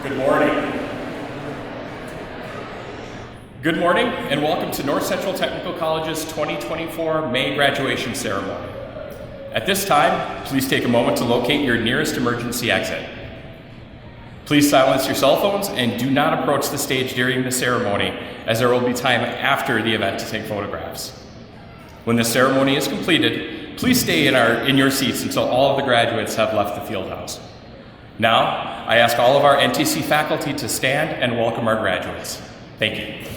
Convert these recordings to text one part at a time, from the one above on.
Good morning. Good morning and welcome to North Central Technical College's 2024 May graduation ceremony. At this time, please take a moment to locate your nearest emergency exit. Please silence your cell phones and do not approach the stage during the ceremony, as there will be time after the event to take photographs. When the ceremony is completed, please stay in your seats until all of the graduates have left the field house. Now, I ask all of our NTC faculty to stand and welcome our graduates. Thank you.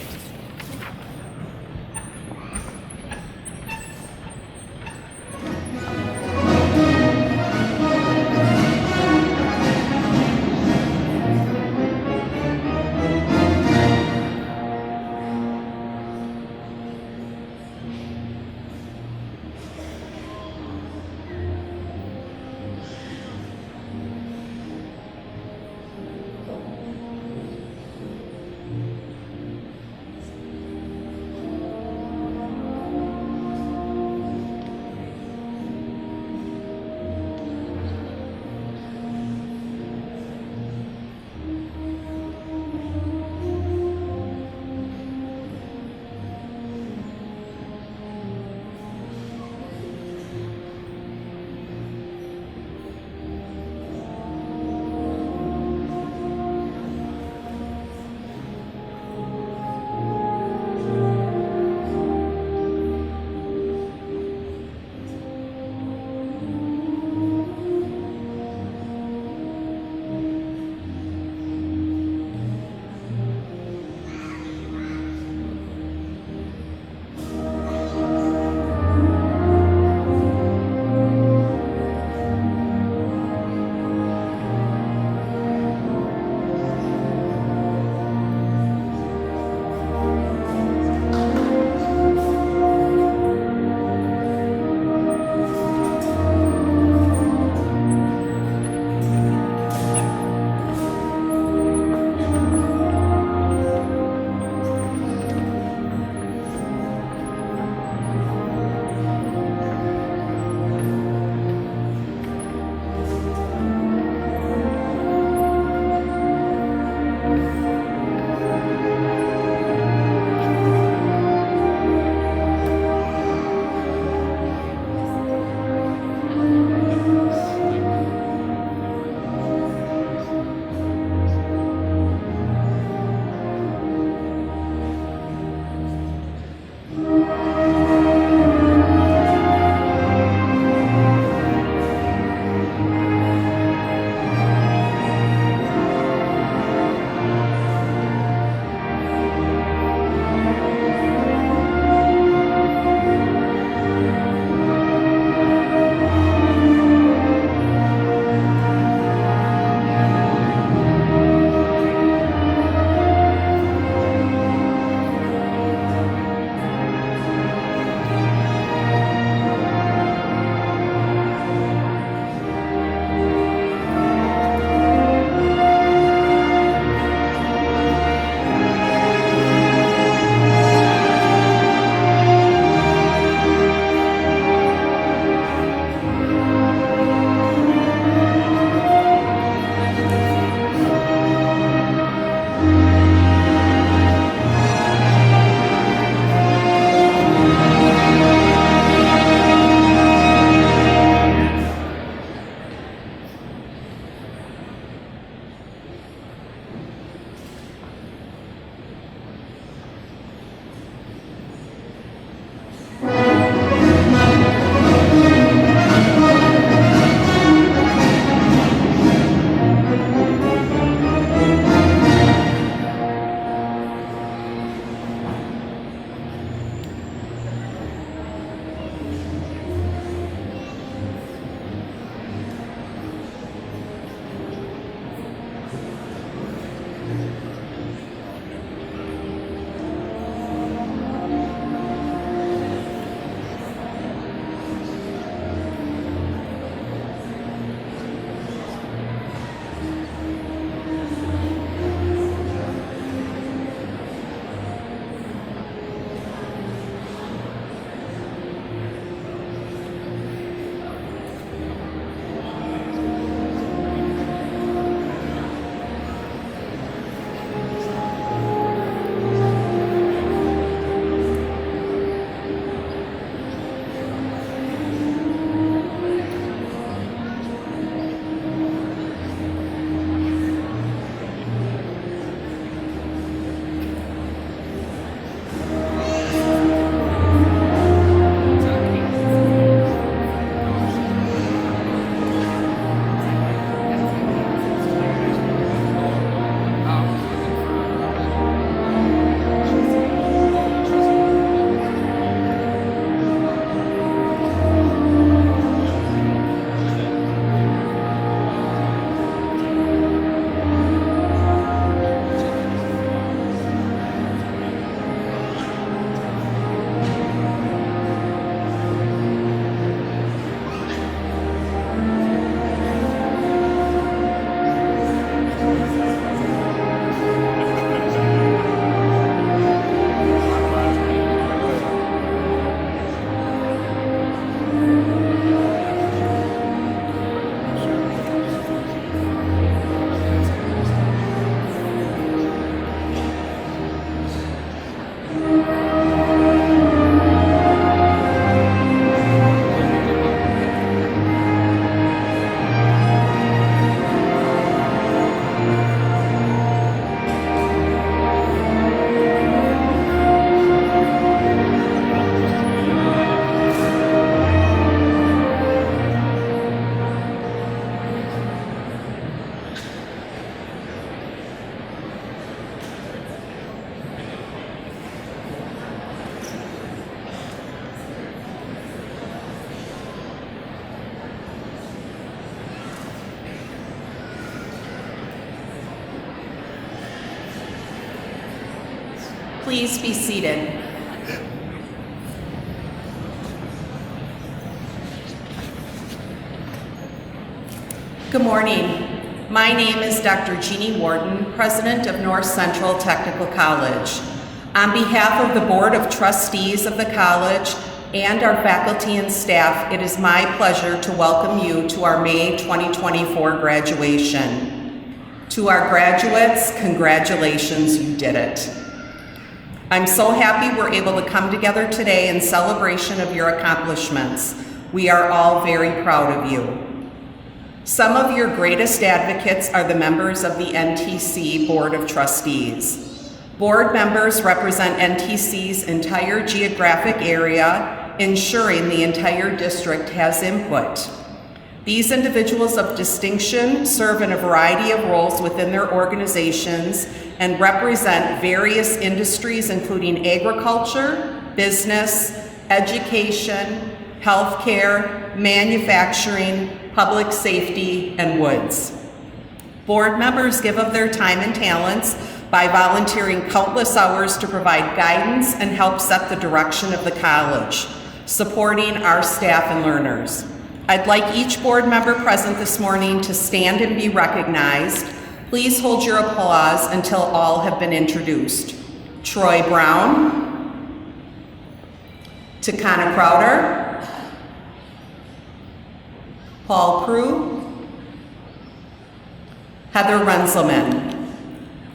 Please be seated. Good morning. My name is Dr. Jeannie Warden, President of North Central Technical College. On behalf of the Board of Trustees of the college and our faculty and staff, it is my pleasure to welcome you to our May 2024 graduation. To our graduates, congratulations, you did it. I'm so happy we're able to come together today in celebration of your accomplishments. We are all very proud of you. Some of your greatest advocates are the members of the NTC Board of Trustees. Board members represent NTC's entire geographic area, ensuring the entire district has input. These individuals of distinction serve in a variety of roles within their organizations and represent various industries including agriculture, business, education, healthcare, manufacturing, public safety, and woods. Board members give of their time and talents by volunteering countless hours to provide guidance and help set the direction of the college, supporting our staff and learners. I'd like each board member present this morning to stand and be recognized. Please hold your applause until all have been introduced. Troy Brown, Takana Crowder, Paul Prue, Heather Renzelman.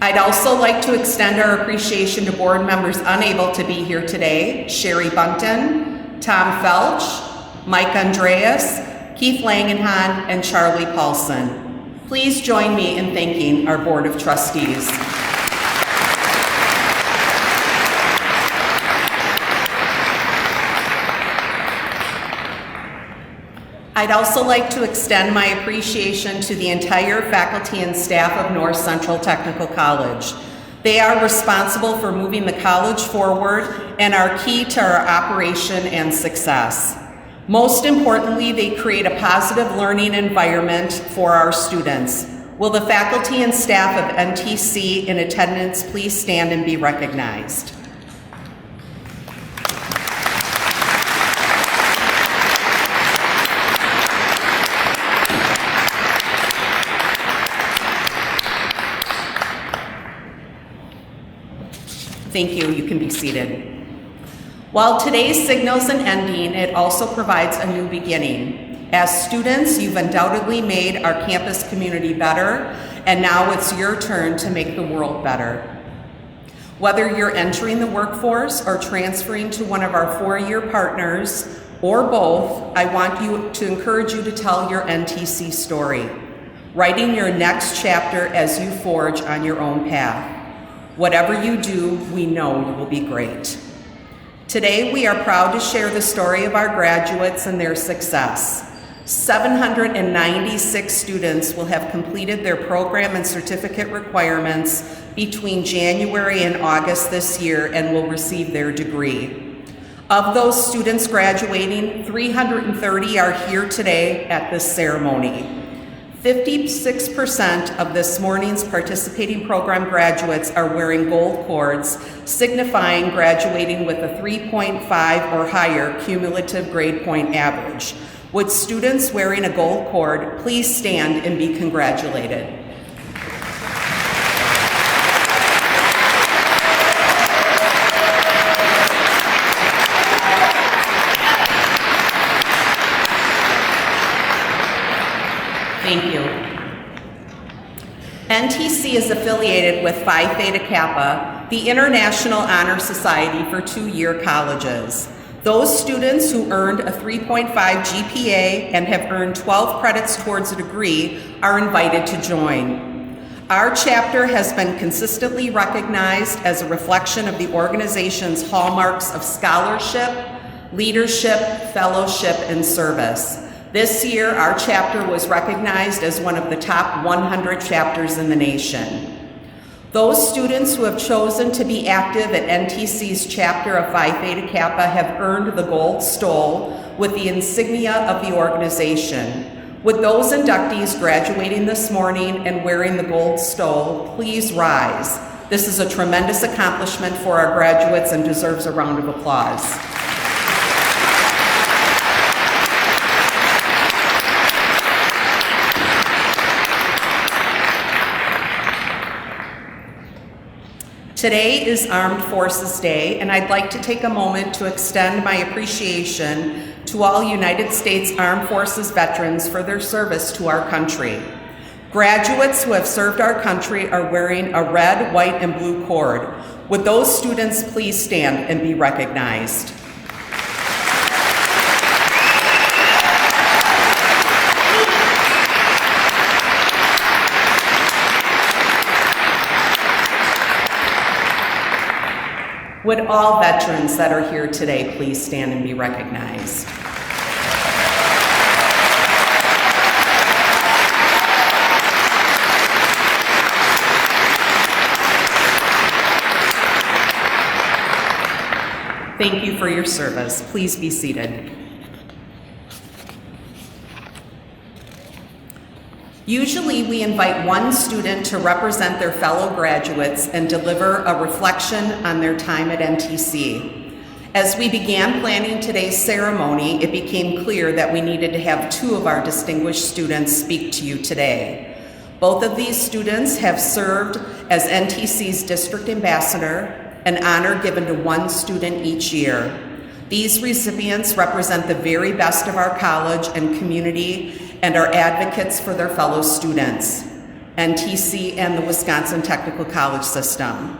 I'd also like to extend our appreciation to board members unable to be here today: Sherry Bunkton, Tom Felch, Mike Andreas, Keith Langenhahn, and Charlie Paulson. Please join me in thanking our Board of Trustees. I'd also like to extend my appreciation to the entire faculty and staff of North Central Technical College. They are responsible for moving the college forward and are key to our operation and success. Most importantly, they create a positive learning environment for our students. Will the faculty and staff of NTC in attendance please stand and be recognized? Thank you. You can be seated. While today signals an ending, it also provides a new beginning. As students, you've undoubtedly made our campus community better, and now it's your turn to make the world better. Whether you're entering the workforce or transferring to one of our four-year partners, or both, I want to encourage you to tell your NTC story, writing your next chapter as you forge on your own path. Whatever you do, we know you will be great. Today, we are proud to share the story of our graduates and their success. 796 students will have completed their program and certificate requirements between January and August this year and will receive their degree. Of those students graduating, 330 are here today at this ceremony. 56% of this morning's participating program graduates are wearing gold cords, signifying graduating with a 3.5 or higher cumulative grade point average. Would students wearing a gold cord please stand and be congratulated? Thank you. NTC is affiliated with Phi Theta Kappa, the International Honor Society for two-year colleges. Those students who earned a 3.5 GPA and have earned 12 credits towards a degree are invited to join. Our chapter has been consistently recognized as a reflection of the organization's hallmarks of scholarship, leadership, fellowship, and service. This year, our chapter was recognized as one of the top 100 chapters in the nation. Those students who have chosen to be active at NTC's chapter of Phi Theta Kappa have earned the gold stole with the insignia of the organization. Would those inductees graduating this morning and wearing the gold stole please rise? This is a tremendous accomplishment for our graduates and deserves a round of applause. Today is Armed Forces Day, and I'd like to take a moment to extend my appreciation to all United States Armed Forces veterans for their service to our country. Graduates who have served our country are wearing a red, white, and blue cord. Would those students please stand and be recognized? Would all veterans that are here today please stand and be recognized? Thank you for your service. Please be seated. Usually we invite one student to represent their fellow graduates and deliver a reflection on their time at NTC. As we began planning today's ceremony, it became clear that we needed to have two of our distinguished students speak to you today. Both of these students have served as NTC's district ambassador, an honor given to one student each year. These recipients represent the very best of our college and community and are advocates for their fellow students, NTC and the Wisconsin Technical College system.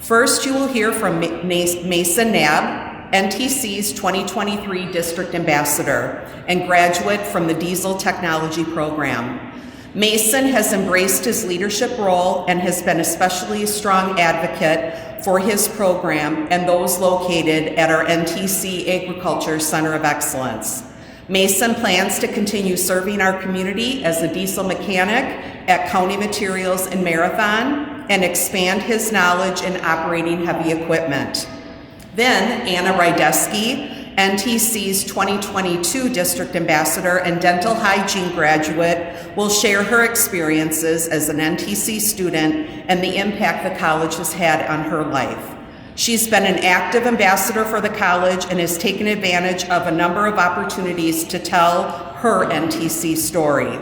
First, you will hear from Mason Knabb, NTC's 2023 District Ambassador and graduate from the Diesel Technology Program. Mason has embraced his leadership role and has been especially a strong advocate for his program and those located at our NTC Agriculture Center of Excellence. Mason plans to continue serving our community as a diesel mechanic at County Materials in Marathon and expand his knowledge in operating heavy equipment. Then Anna Rydeski, NTC's 2022 District Ambassador and Dental Hygiene graduate, will share her experiences as an NTC student and the impact the college has had on her life. She's been an active ambassador for the college and has taken advantage of a number of opportunities to tell her NTC story.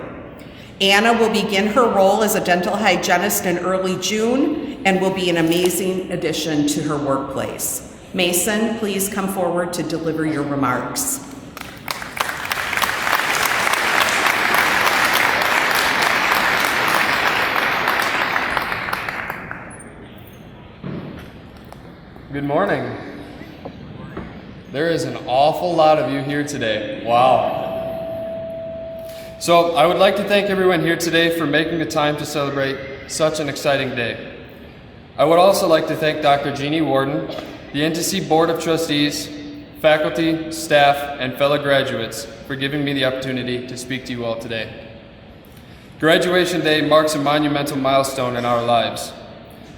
Anna will begin her role as a dental hygienist in early June and will be an amazing addition to her workplace. Mason, please come forward to deliver your remarks. Good morning. There is an awful lot of you here today. Wow. So I would like to thank everyone here today for making the time to celebrate such an exciting day. I would also like to thank Dr. Jeannie Warden, the NTC Board of Trustees, faculty, staff, and fellow graduates for giving me the opportunity to speak to you all today. Graduation Day marks a monumental milestone in our lives.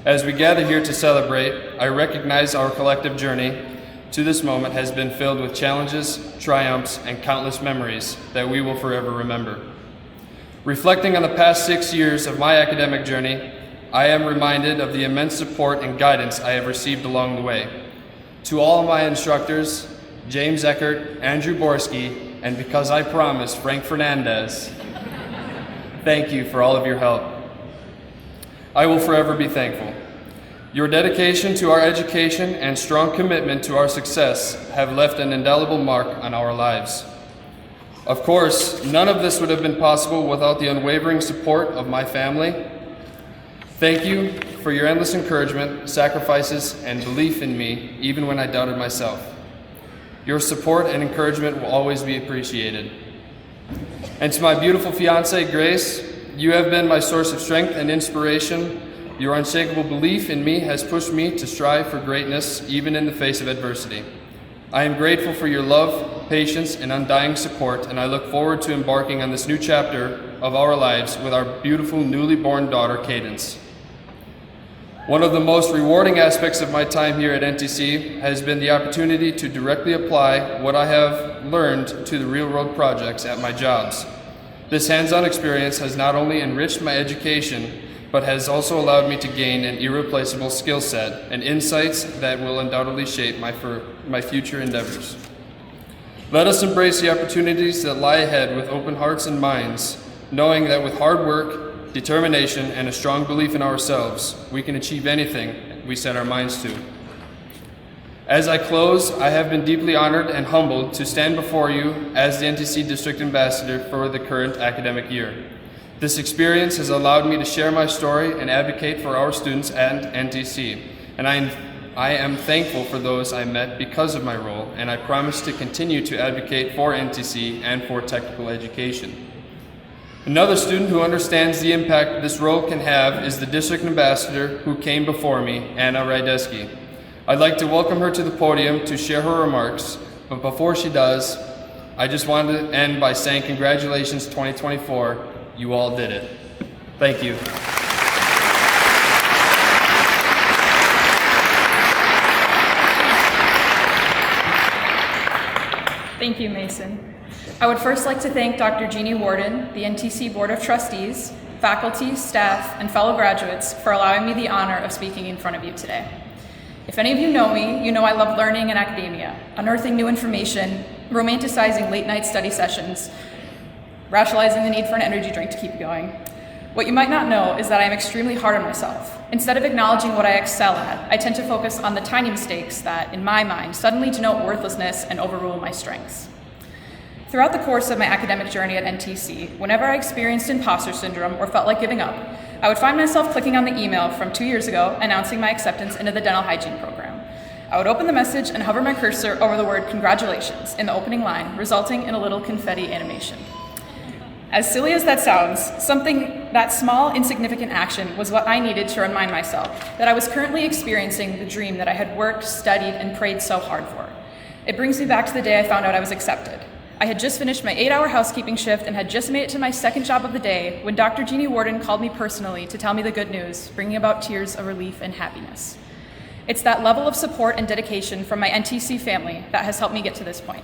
As we gather here to celebrate, I recognize our collective journey to this moment has been filled with challenges, triumphs, and countless memories that we will forever remember. Reflecting on the past 6 years of my academic journey, I am reminded of the immense support and guidance I have received along the way. To all of my instructors, James Eckert, Andrew Borski, and because I promised, Frank Fernandez, thank you for all of your help. I will forever be thankful. Your dedication to our education and strong commitment to our success have left an indelible mark on our lives. Of course, none of this would have been possible without the unwavering support of my family. Thank you for your endless encouragement, sacrifices, and belief in me, even when I doubted myself. Your support and encouragement will always be appreciated. And to my beautiful fiancée, Grace, you have been my source of strength and inspiration. Your unshakable belief in me has pushed me to strive for greatness, even in the face of adversity. I am grateful for your love, patience, and undying support, and I look forward to embarking on this new chapter of our lives with our beautiful newly born daughter, Cadence. One of the most rewarding aspects of my time here at NTC has been the opportunity to directly apply what I have learned to the real-world projects at my jobs. This hands-on experience has not only enriched my education, but has also allowed me to gain an irreplaceable skill set and insights that will undoubtedly shape my future endeavors. Let us embrace the opportunities that lie ahead with open hearts and minds, knowing that with hard work, determination, and a strong belief in ourselves, we can achieve anything we set our minds to. As I close, I have been deeply honored and humbled to stand before you as the NTC District Ambassador for the current academic year. This experience has allowed me to share my story and advocate for our students at NTC, and I am thankful for those I met because of my role, and I promise to continue to advocate for NTC and for technical education. Another student who understands the impact this role can have is the District Ambassador who came before me, Anna Rydeski. I'd like to welcome her to the podium to share her remarks, but before she does, I just wanted to end by saying congratulations 2024, you all did it. Thank you. Thank you, Mason. I would first like to thank Dr. Jeannie Warden, the NTC Board of Trustees, faculty, staff, and fellow graduates for allowing me the honor of speaking in front of you today. If any of you know me, you know I love learning and academia, unearthing new information, romanticizing late-night study sessions, rationalizing the need for an energy drink to keep going. What you might not know is that I am extremely hard on myself. Instead of acknowledging what I excel at, I tend to focus on the tiny mistakes that, in my mind, suddenly denote worthlessness and overrule my strengths. Throughout the course of my academic journey at NTC, whenever I experienced imposter syndrome or felt like giving up, I would find myself clicking on the email from 2 years ago announcing my acceptance into the dental hygiene program. I would open the message and hover my cursor over the word congratulations in the opening line, resulting in a little confetti animation. As silly as that sounds, that small, insignificant action was what I needed to remind myself that I was currently experiencing the dream that I had worked, studied, and prayed so hard for. It brings me back to the day I found out I was accepted. I had just finished my 8-hour housekeeping shift and had just made it to my second job of the day when Dr. Jeannie Warden called me personally to tell me the good news, bringing about tears of relief and happiness. It's that level of support and dedication from my NTC family that has helped me get to this point.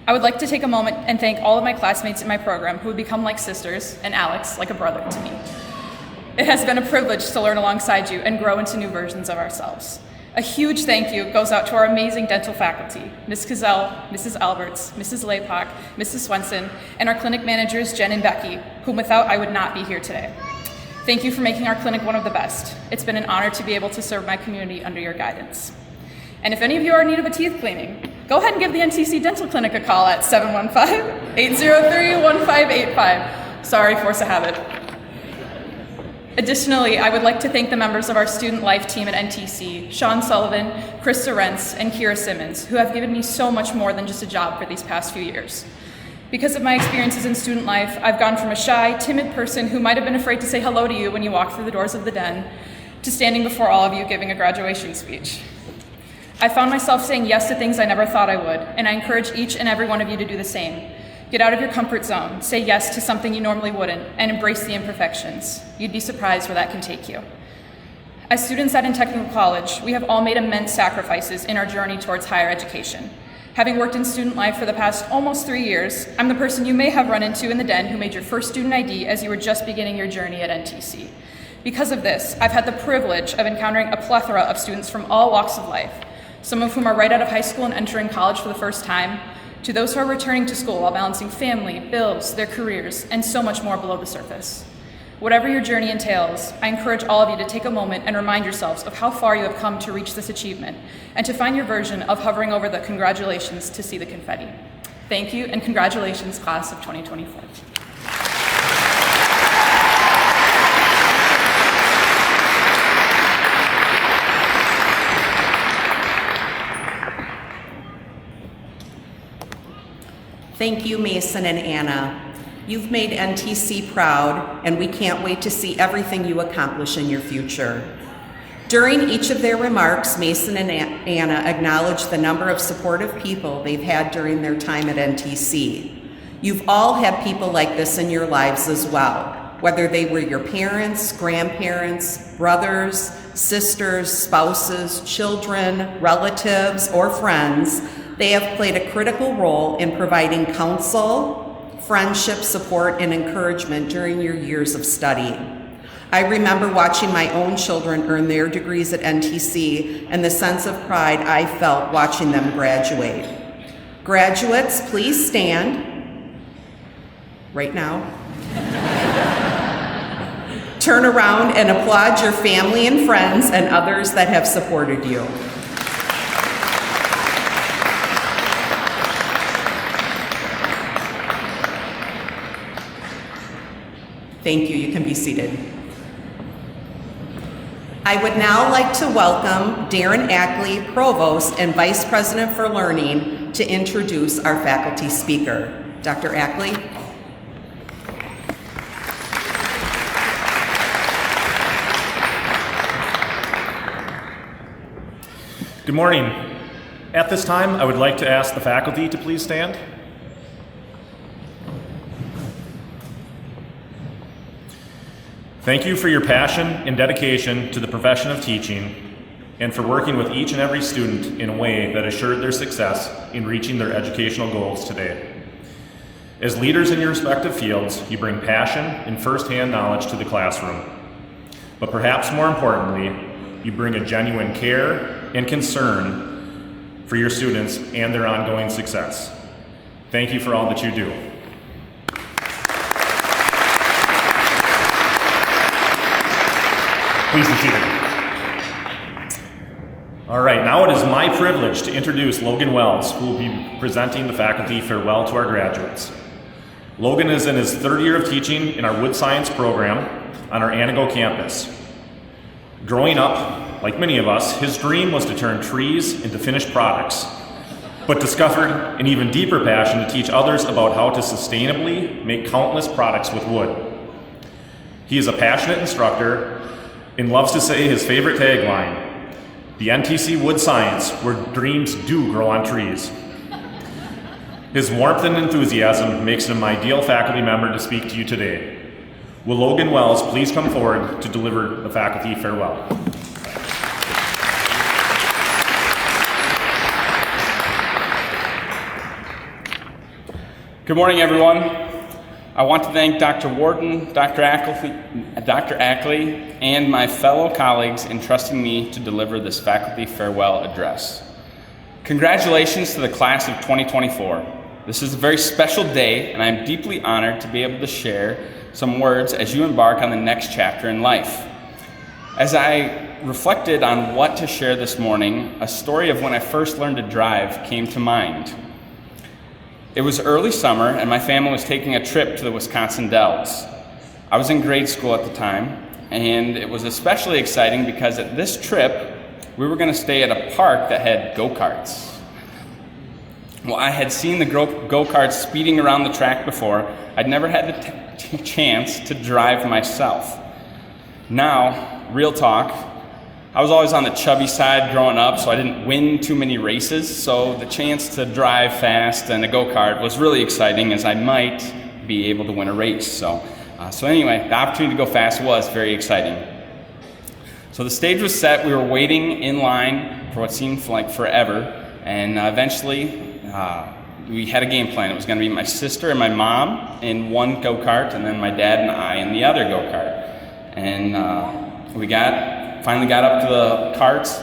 I would like to take a moment and thank all of my classmates in my program who have become like sisters, and Alex like a brother to me. It has been a privilege to learn alongside you and grow into new versions of ourselves. A huge thank you goes out to our amazing dental faculty, Ms. Cazell, Mrs. Alberts, Mrs. Leapak, Mrs. Swenson, and our clinic managers, Jen and Becky, whom without I would not be here today. Thank you for making our clinic one of the best. It's been an honor to be able to serve my community under your guidance. And if any of you are in need of a teeth cleaning, go ahead and give the NTC Dental Clinic a call at 715-803-1585. Sorry, force of habit. Additionally, I would like to thank the members of our student life team at NTC, Sean Sullivan, Krista Rentz, and Kira Simmons, who have given me so much more than just a job for these past few years. Because of my experiences in student life, I've gone from a shy, timid person who might have been afraid to say hello to you when you walk through the doors of the den, to standing before all of you giving a graduation speech. I found myself saying yes to things I never thought I would, and I encourage each and every one of you to do the same. Get out of your comfort zone, say yes to something you normally wouldn't, and embrace the imperfections. You'd be surprised where that can take you. As students at Technical College, we have all made immense sacrifices in our journey towards higher education. Having worked in student life for the past almost 3 years, I'm the person you may have run into in the den who made your first student ID as you were just beginning your journey at NTC. Because of this, I've had the privilege of encountering a plethora of students from all walks of life, some of whom are right out of high school and entering college for the first time, to those who are returning to school while balancing family, bills, their careers, and so much more below the surface. Whatever your journey entails, I encourage all of you to take a moment and remind yourselves of how far you have come to reach this achievement, and to find your version of hovering over the congratulations to see the confetti. Thank you, and congratulations, class of 2024. Thank you, Mason and Anna. You've made NTC proud, and we can't wait to see everything you accomplish in your future. During each of their remarks, Mason and Anna acknowledged the number of supportive people they've had during their time at NTC. You've all had people like this in your lives as well, whether they were your parents, grandparents, brothers, sisters, spouses, children, relatives, or friends. They have played a critical role in providing counsel, friendship, support, and encouragement during your years of study. I remember watching my own children earn their degrees at NTC and the sense of pride I felt watching them graduate. Graduates, please stand right now. Turn around and applaud your family and friends and others that have supported you. Thank you. You can be seated. I would now like to welcome Darren Ackley, Provost and Vice President for Learning, to introduce our faculty speaker. Dr. Ackley. Good morning. At this time, I would like to ask the faculty to please stand. Thank you for your passion and dedication to the profession of teaching and for working with each and every student in a way that assured their success in reaching their educational goals today. As leaders in your respective fields, you bring passion and firsthand knowledge to the classroom. But perhaps more importantly, you bring a genuine care and concern for your students and their ongoing success. Thank you for all that you do. Please be seated. All right, now it is my privilege to introduce Logan Wells, who will be presenting the faculty farewell to our graduates. Logan is in his third year of teaching in our Wood Science program on our Antigo campus. Growing up, like many of us, his dream was to turn trees into finished products, but discovered an even deeper passion to teach others about how to sustainably make countless products with wood. He is a passionate instructor and loves to say his favorite tagline, the NTC Wood Science, where dreams do grow on trees. His warmth and enthusiasm makes him an ideal faculty member to speak to you today. Will Logan Wells please come forward to deliver the faculty farewell? Good morning, everyone. I want to thank Dr. Warden, Dr. Ackley, and my fellow colleagues in trusting me to deliver this faculty farewell address. Congratulations to the class of 2024. This is a very special day, and I am deeply honored to be able to share some words as you embark on the next chapter in life. As I reflected on what to share this morning, a story of when I first learned to drive came to mind. It was early summer, and my family was taking a trip to the Wisconsin Dells. I was in grade school at the time, and it was especially exciting because at this trip, we were going to stay at a park that had go-karts. Well, I had seen the go-karts speeding around the track before. I'd never had the chance to drive myself. Now, real talk, I was always on the chubby side growing up, so I didn't win too many races, so the chance to drive fast in a go-kart was really exciting, as I might be able to win a race. So anyway, the opportunity to go fast was very exciting. So the stage was set. We were waiting in line for what seemed like forever, and eventually we had a game plan. It was going to be my sister and my mom in one go-kart, and then my dad and I in the other go-kart. And we finally got up to the carts,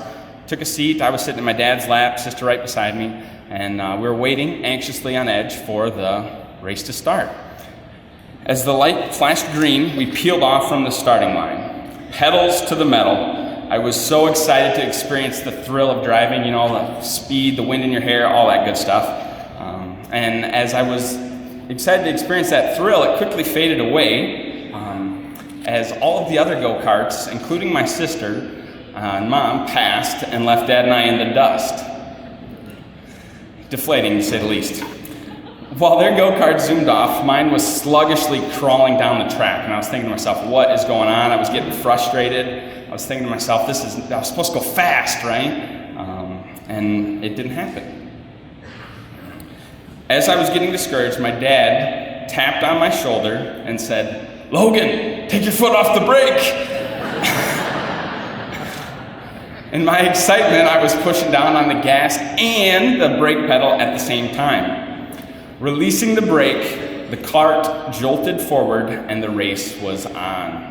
took a seat. I was sitting in my dad's lap, sister right beside me, and we were waiting anxiously on edge for the race to start. As the light flashed green, we peeled off from the starting line. Pedals to the metal. I was so excited to experience the thrill of driving, the speed, the wind in your hair, all that good stuff. And as I was excited to experience that thrill, it quickly faded away. As all of the other go-karts, including my sister and mom, passed and left Dad and I in the dust. Deflating, to say the least. While their go-kart zoomed off, mine was sluggishly crawling down the track, and I was thinking to myself, what is going on? I was getting frustrated. I was thinking to myself, I was supposed to go fast, right? And it didn't happen. As I was getting discouraged, my dad tapped on my shoulder and said, "Logan, take your foot off the brake." In my excitement, I was pushing down on the gas and the brake pedal at the same time. Releasing the brake, the cart jolted forward and the race was on.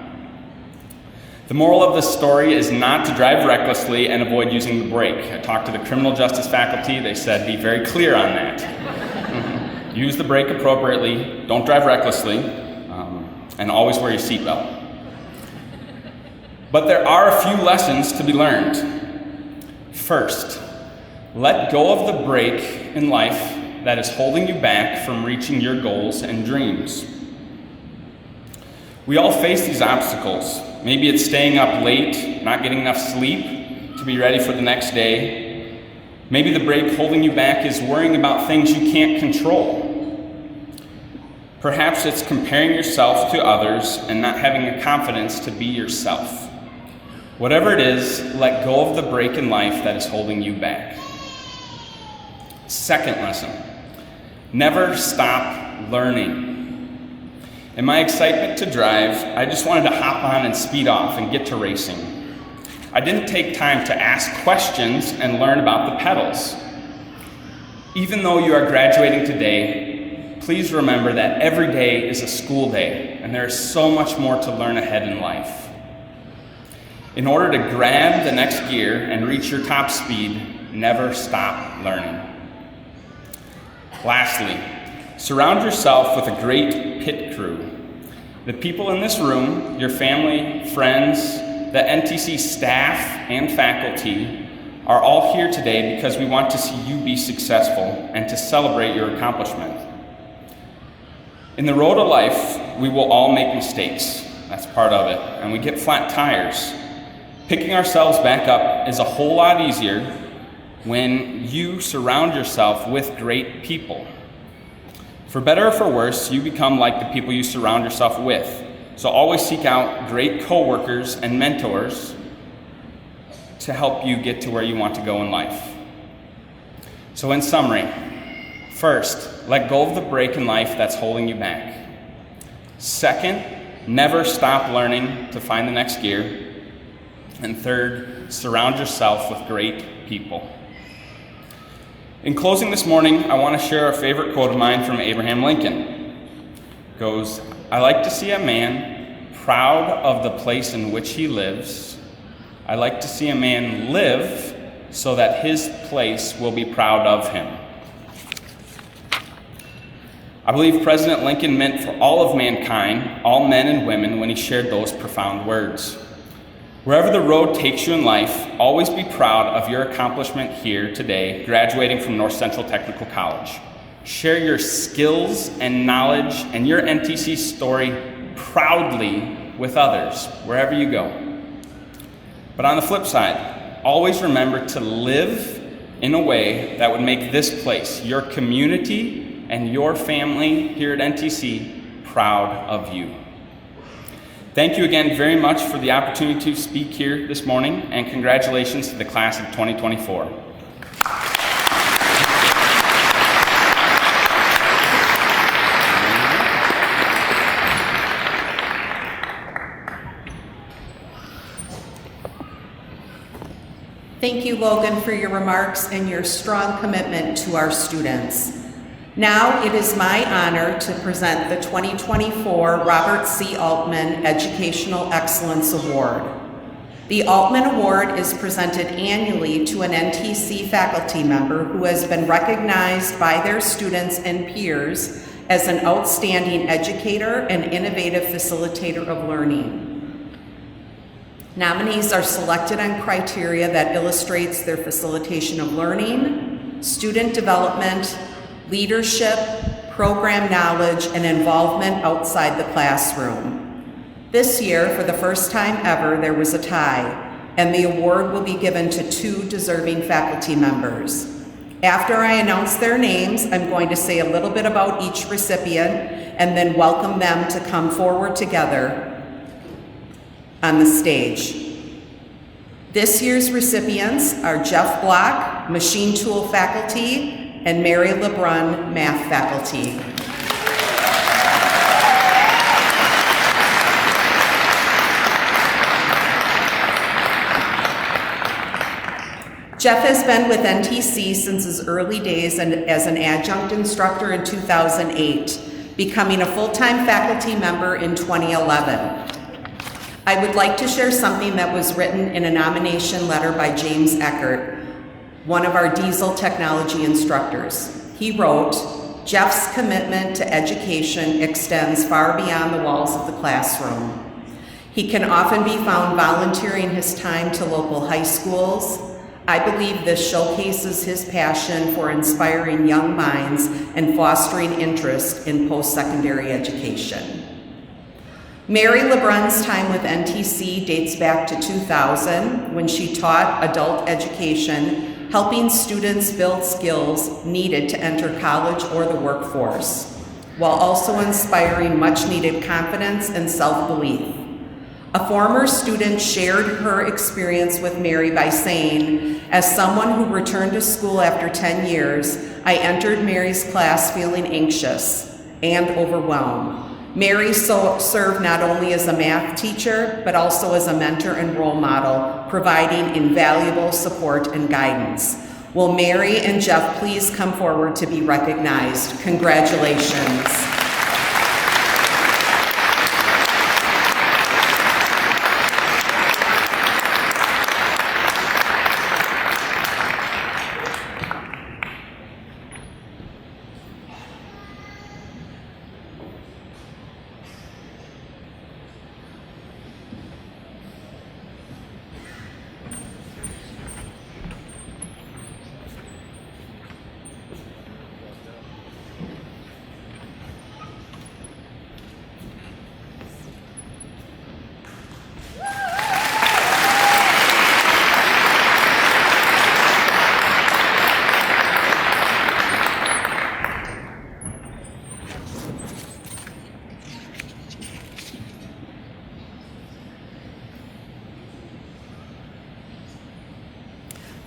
The moral of this story is not to drive recklessly and avoid using the brake. I talked to the criminal justice faculty. They said be very clear on that. Use the brake appropriately, don't drive recklessly, and always wear your seatbelt. But there are a few lessons to be learned. First, let go of the brake in life that is holding you back from reaching your goals and dreams. We all face these obstacles. Maybe it's staying up late, not getting enough sleep to be ready for the next day. Maybe the brake holding you back is worrying about things you can't control. Perhaps it's comparing yourself to others and not having the confidence to be yourself. Whatever it is, let go of the brake in life that is holding you back. Second lesson, never stop learning. In my excitement to drive, I just wanted to hop on and speed off and get to racing. I didn't take time to ask questions and learn about the pedals. Even though you are graduating today, please remember that every day is a school day, and there is so much more to learn ahead in life. In order to grab the next gear and reach your top speed, never stop learning. Lastly, surround yourself with a great pit crew. The people in this room, your family, friends, the NTC staff and faculty are all here today because we want to see you be successful and to celebrate your accomplishment. In the road of life, we will all make mistakes. That's part of it. And we get flat tires. Picking ourselves back up is a whole lot easier when you surround yourself with great people. For better or for worse, you become like the people you surround yourself with. So always seek out great coworkers and mentors to help you get to where you want to go in life. So in summary, first, let go of the brake in life that's holding you back. Second, never stop learning to find the next gear. And third, surround yourself with great people. In closing this morning, I want to share a favorite quote of mine from Abraham Lincoln. It goes, "I like to see a man proud of the place in which he lives. I like to see a man live so that his place will be proud of him." I believe President Lincoln meant for all of mankind, all men and women, when he shared those profound words. Wherever the road takes you in life, always be proud of your accomplishment here today, graduating from North Central Technical College. Share your skills and knowledge and your NTC story proudly with others, wherever you go. But on the flip side, always remember to live in a way that would make this place, your community and your family here at NTC, proud of you. Thank you again very much for the opportunity to speak here this morning, and congratulations to the class of 2024. Thank you, Logan, for your remarks and your strong commitment to our students. Now it is my honor to present the 2024 Robert C. Altman Educational Excellence Award. The Altman Award is presented annually to an NTC faculty member who has been recognized by their students and peers as an outstanding educator and innovative facilitator of learning. Nominees are selected on criteria that illustrates their facilitation of learning, student development, leadership, program knowledge, and involvement outside the classroom. This year, for the first time ever, there was a tie, and the award will be given to 2 deserving faculty members. After I announce their names, I'm going to say a little bit about each recipient and then welcome them to come forward together on the stage. This year's recipients are Jeff Block, Machine Tool faculty, and Mary LeBrun, math faculty. Jeff has been with NTC since his early days and as an adjunct instructor in 2008, becoming a full-time faculty member in 2011. I would like to share something that was written in a nomination letter by James Eckert, one of our diesel technology instructors. He wrote, "Jeff's commitment to education extends far beyond the walls of the classroom. He can often be found volunteering his time to local high schools. I believe this showcases his passion for inspiring young minds and fostering interest in post-secondary education." Mary LeBrun's time with NTC dates back to 2000, when she taught adult education, helping students build skills needed to enter college or the workforce, while also inspiring much-needed confidence and self-belief. A former student shared her experience with Mary by saying, "As someone who returned to school after 10 years, I entered Mary's class feeling anxious and overwhelmed. Mary served not only as a math teacher, but also as a mentor and role model, providing invaluable support and guidance." Will Mary and Jeff please come forward to be recognized? Congratulations.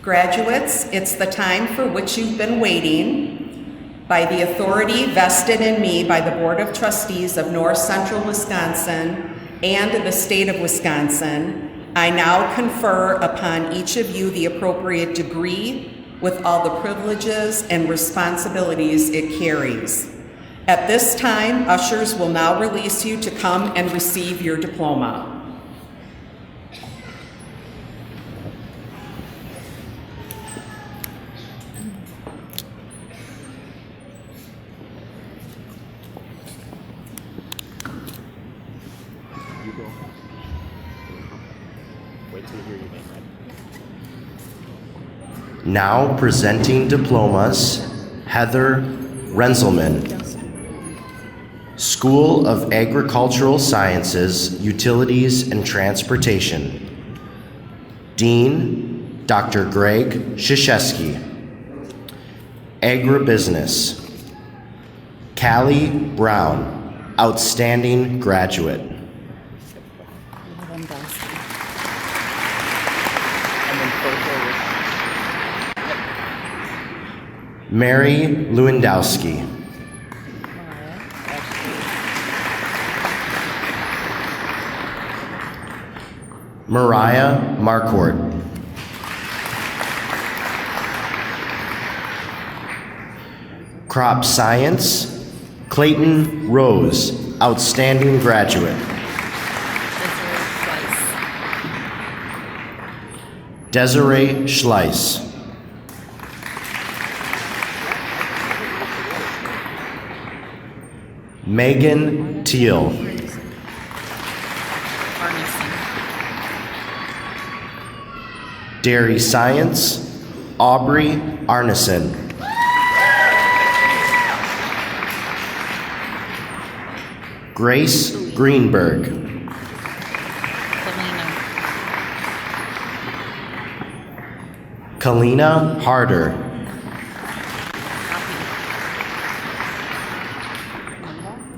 Graduates, it's the time for which you've been waiting. By the authority vested in me by the Board of Trustees of North Central Wisconsin and the state of Wisconsin, I now confer upon each of you the appropriate degree with all the privileges and responsibilities it carries. At this time, ushers will now release you to come and receive your diploma. Now presenting diplomas, Heather Renzelman, School of Agricultural Sciences, Utilities and Transportation. Dean, Dr. Greg Krzyzewski. Agribusiness, Callie Brown, Outstanding Graduate. Mary Lewandowski. Mariah Marquardt. Crop Science, Clayton Rose, Outstanding Graduate. Desiree Schleiss. Megan Teal. Dairy Science, Aubrey Arneson. Grace Greenberg. Kalina Harder.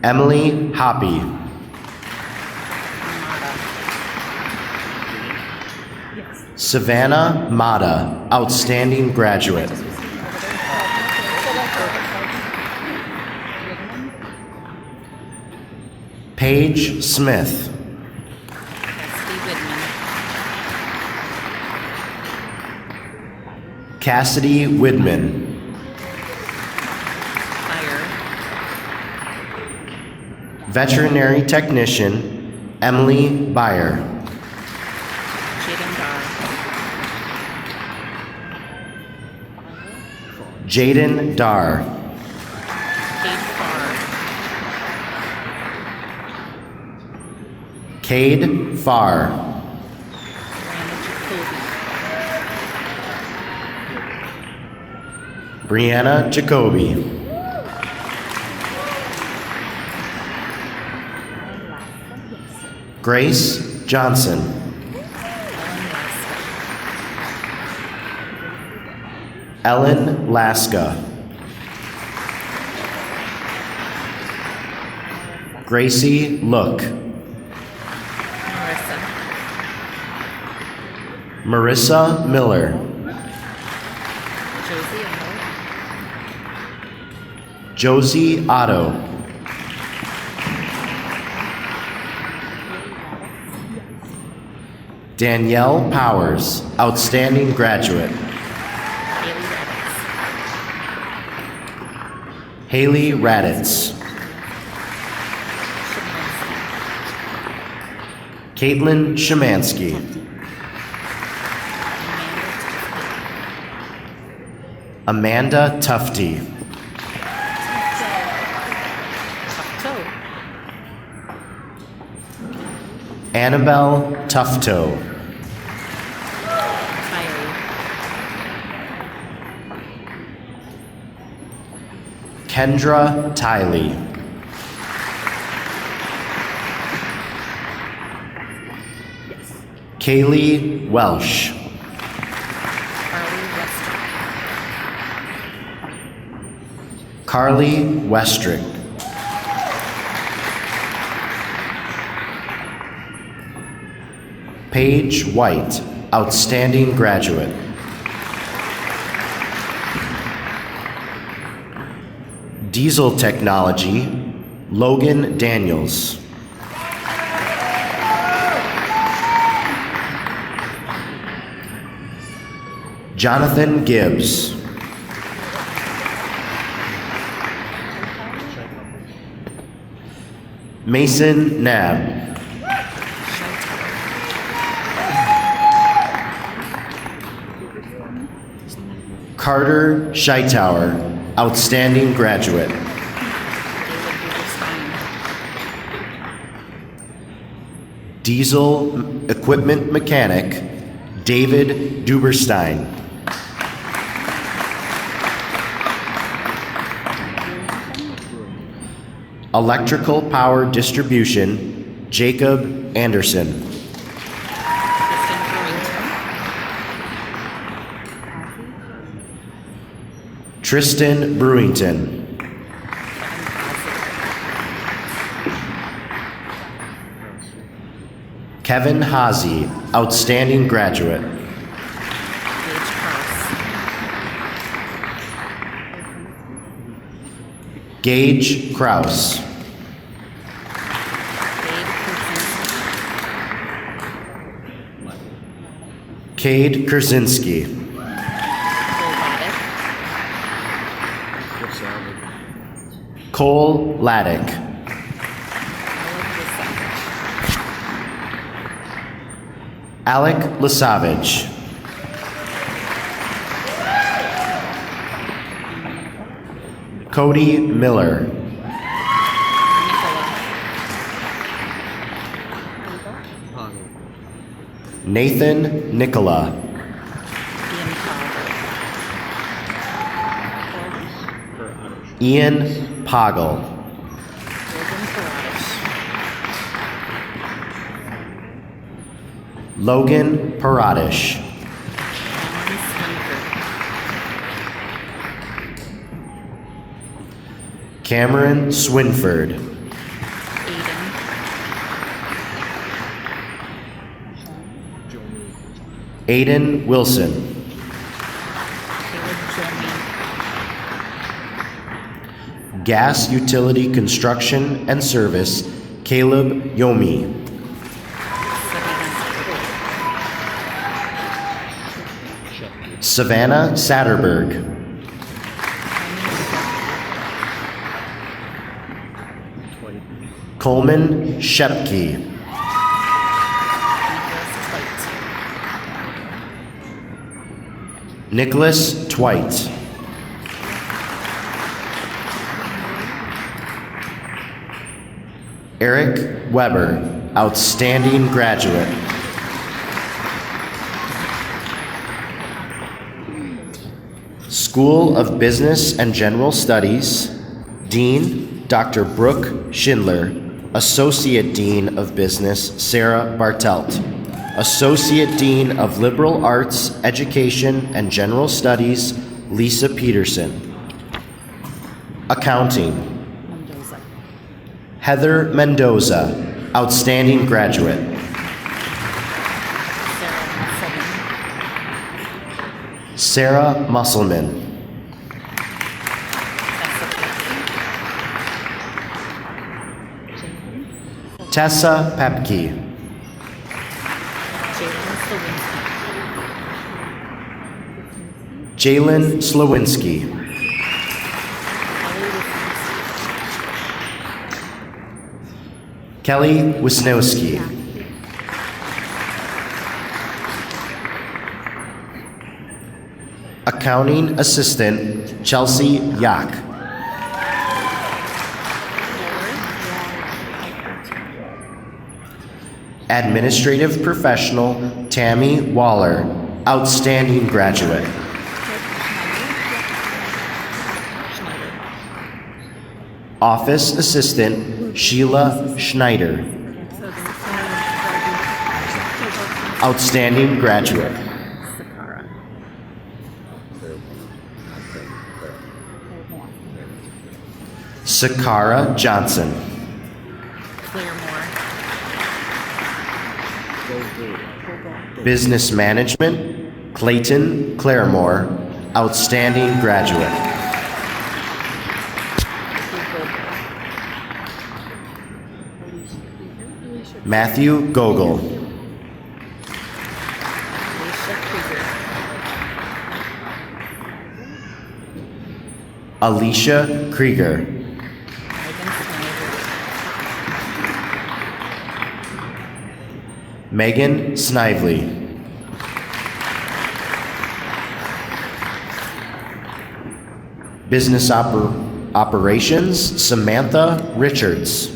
Emily Hoppy. Savannah Mata, Outstanding Graduate. Paige Smith. Cassidy Widman. Veterinary Technician, Emily Byer. Jaden Dar. Cade Farr. Brianna Jacoby. Grace Johnson. Ellen Laska. Gracie Look. Marissa Miller. Josie Otto. Danielle Powers, outstanding graduate. Haley Raditz. Caitlin Shemansky. Amanda Tufty. Annabelle Tufto. Kendra Tiley. Kaylee Welsh. Carly Westrick. Paige White, outstanding graduate. Diesel Technology, Logan Daniels. Jonathan Gibbs. Mason Nab. Carter Scheitauer, outstanding graduate. Diesel equipment mechanic, David Duberstein. Electrical power distribution, Jacob Anderson. Tristan Brewington. Kevin Hazy, outstanding graduate. Gage Kraus. Cade Kersinski. Cole Laddick. Alec Lasavage. Cody Miller. Nathan Nicola. Ian Poggle. Logan Paradish. Cameron Swinford. Aiden Wilson. Gas Utility Construction and Service, Caleb Yomi. Savannah Satterberg. Coleman Shepke. Nicholas Twite. Eric Weber, outstanding graduate. School of Business and General Studies, Dean Dr. Brooke Schindler, Associate Dean of Business Sarah Bartelt, Associate Dean of Liberal Arts, Education and General Studies Lisa Peterson. Accounting, Heather Mendoza, outstanding graduate. Sarah Musselman. Tessa Pepke. Jalen Slowinski. Kelly Wisnowski. Accounting Assistant Chelsea Yak. Administrative Professional Tammy Waller, outstanding graduate. Office Assistant Sheila Schneider, outstanding graduate. Sakara Johnson. Business Management, Clayton Claremore, outstanding graduate. Matthew Gogol. Alicia Krieger. Megan Snively. Business Operations, Samantha Richards.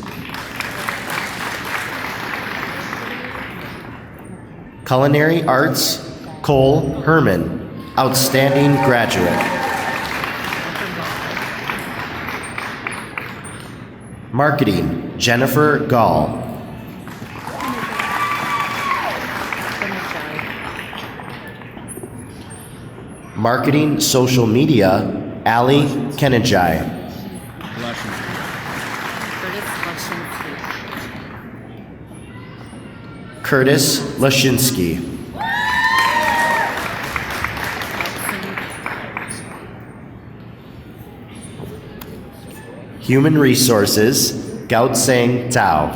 Culinary Arts, Cole Herman, outstanding graduate. Marketing, Jennifer Gall. Marketing Social Media, Ali Kenajai. Curtis Lashinsky. Human Resources, Gautsang Tao.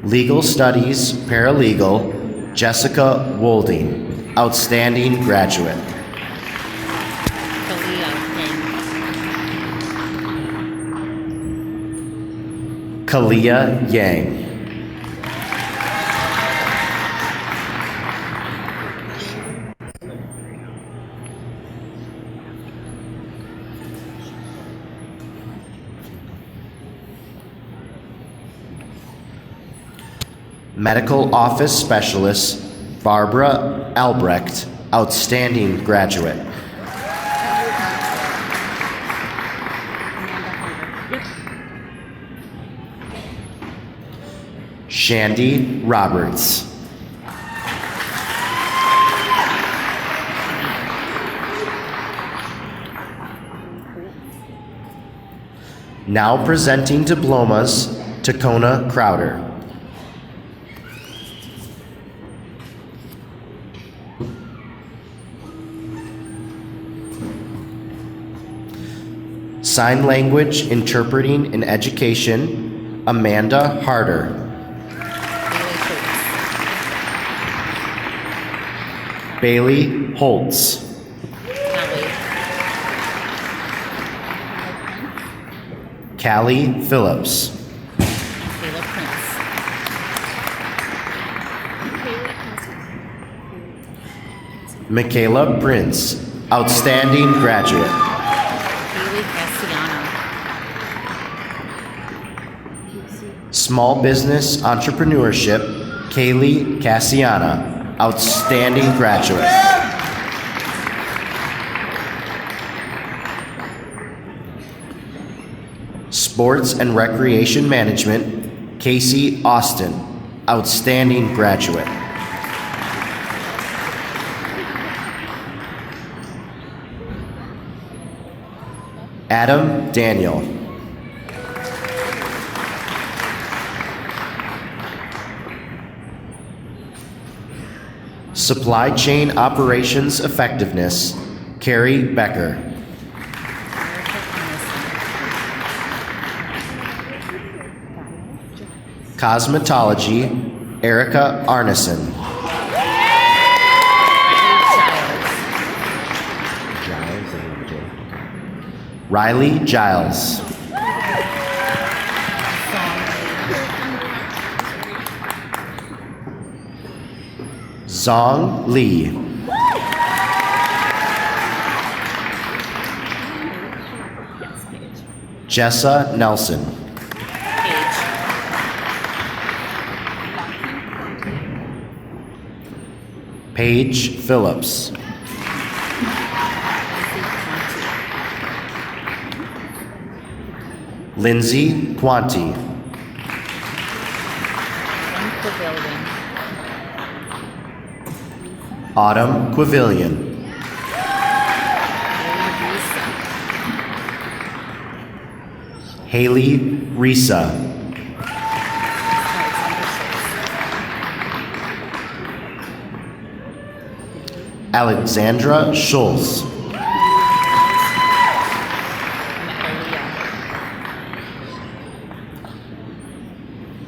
Legal Studies, Paralegal, Jessica Wolding, outstanding graduate. Kalia Yang. Medical Office Specialist, Barbara Albrecht, outstanding graduate. Shandy Roberts. Now presenting diplomas, Tacona Crowder. Sign Language Interpreting in Education, Amanda Harder. Bailey Holtz. Callie Phillips. Michaela Prince, outstanding graduate. Haley Cassiano. Small business entrepreneurship, Kaylee Cassiana, outstanding graduate. Sports and recreation management, Casey Austin, outstanding graduate. Adam Daniel. Supply chain operations effectiveness, Carrie Becker. Cosmetology, Erica Arneson. Riley Giles. Zong Lee. Jessa Nelson. Paige Phillips. Lindsay Quanti. Autumn Quavillion. Haley Risa. Alexandra Schultz.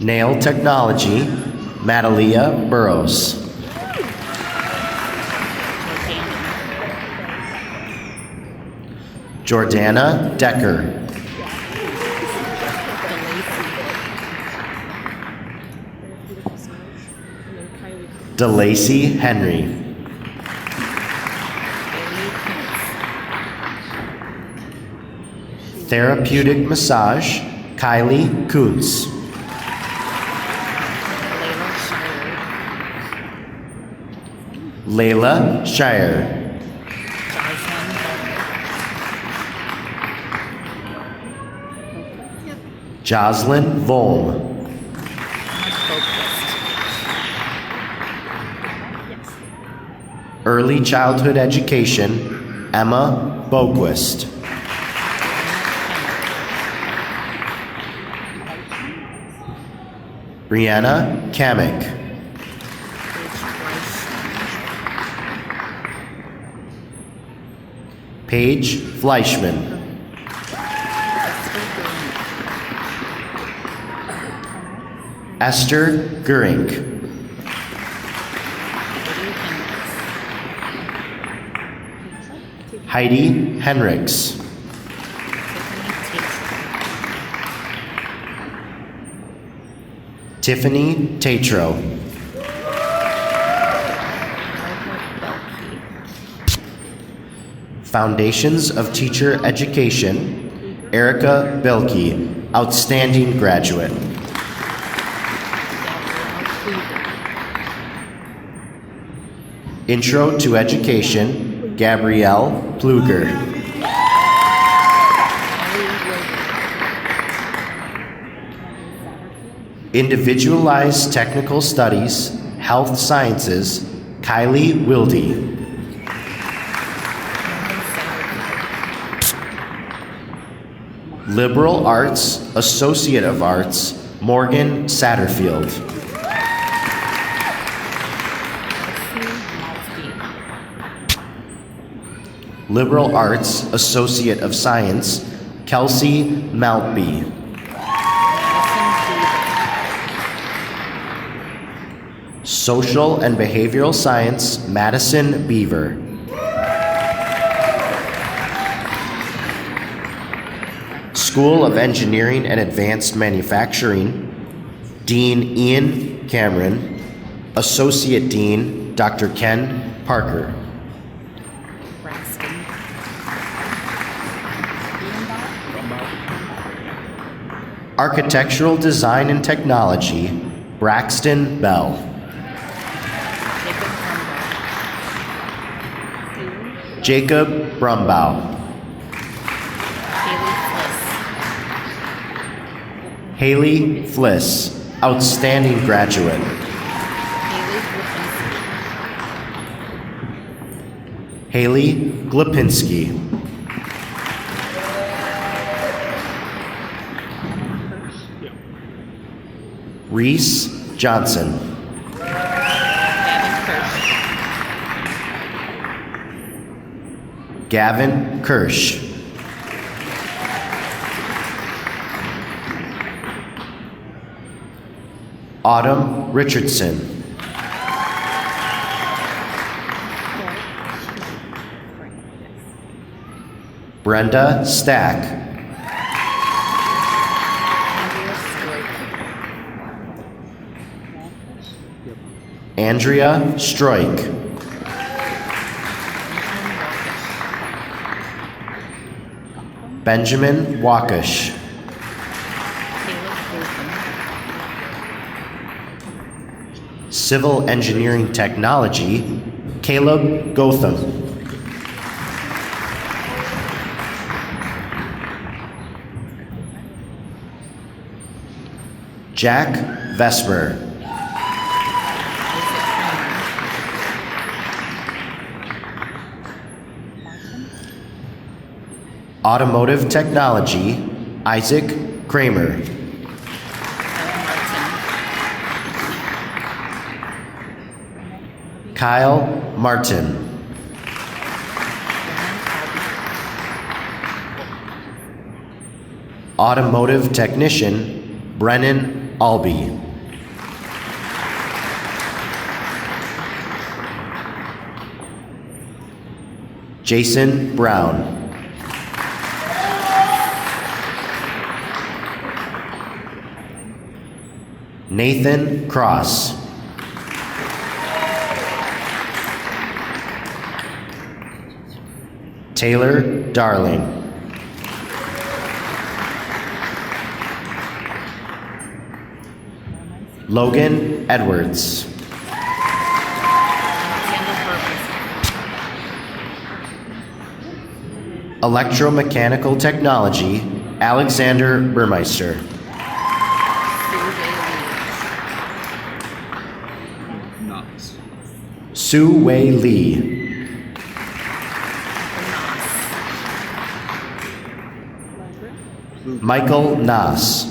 Nail Technology, Madalia Burrows. Jordana Decker. DeLacy Henry. Therapeutic Massage, Kylie Kuntz. Layla Shire. Jocelyn Volm. Early Childhood Education, Emma Boquist. Brianna Kamek. Paige Fleischman. Esther Gurink. Heidi Henricks. Tiffany Tatro. Foundations of Teacher Education, Erica Belke, outstanding graduate. Intro to Education, Gabrielle Pluger. Individualized Technical Studies, Health Sciences, Kylie Wilde. Liberal Arts, Associate of Arts, Morgan Satterfield. Liberal Arts, Associate of Science, Kelsey Maltby. Social and Behavioral Science, Madison Beaver. School of Engineering and Advanced Manufacturing, Dean Ian Cameron, Associate Dean Dr. Ken Parker. Architectural Design and Technology, Braxton Bell. Jacob Brumbaugh. Jacob Brumbaugh. Haley Fliss, outstanding graduate. Haley Haley Lipinski. Glipinski. Reese Johnson. Gavin Kirsch. Gavin Kirsch. Autumn Richardson. Brenda Stack. Andrea Andrea Stroik. Stroik. Benjamin Wakish. Civil Engineering Technology, Caleb Gotham. Jack Vesper. Automotive Technology, Isaac Kramer. Kyle Martin. Automotive Technician, Brennan Albee. Jason Brown. Nathan Cross. Taylor Darling. Logan Edwards. Electromechanical Technology, Alexander Burmeister. Sue Wei Lee. Michael Nass.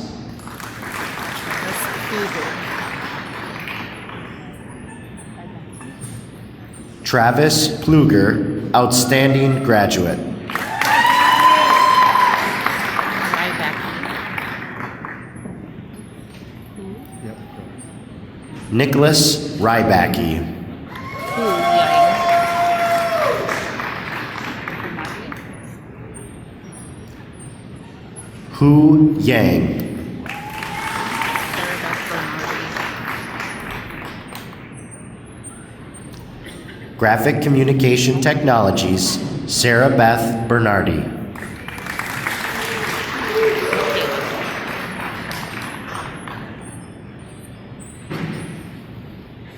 Travis Pluger, outstanding graduate. Nicholas Rybacki. Hu Yang. Graphic Communication Technologies, Sarah Beth Bernardi.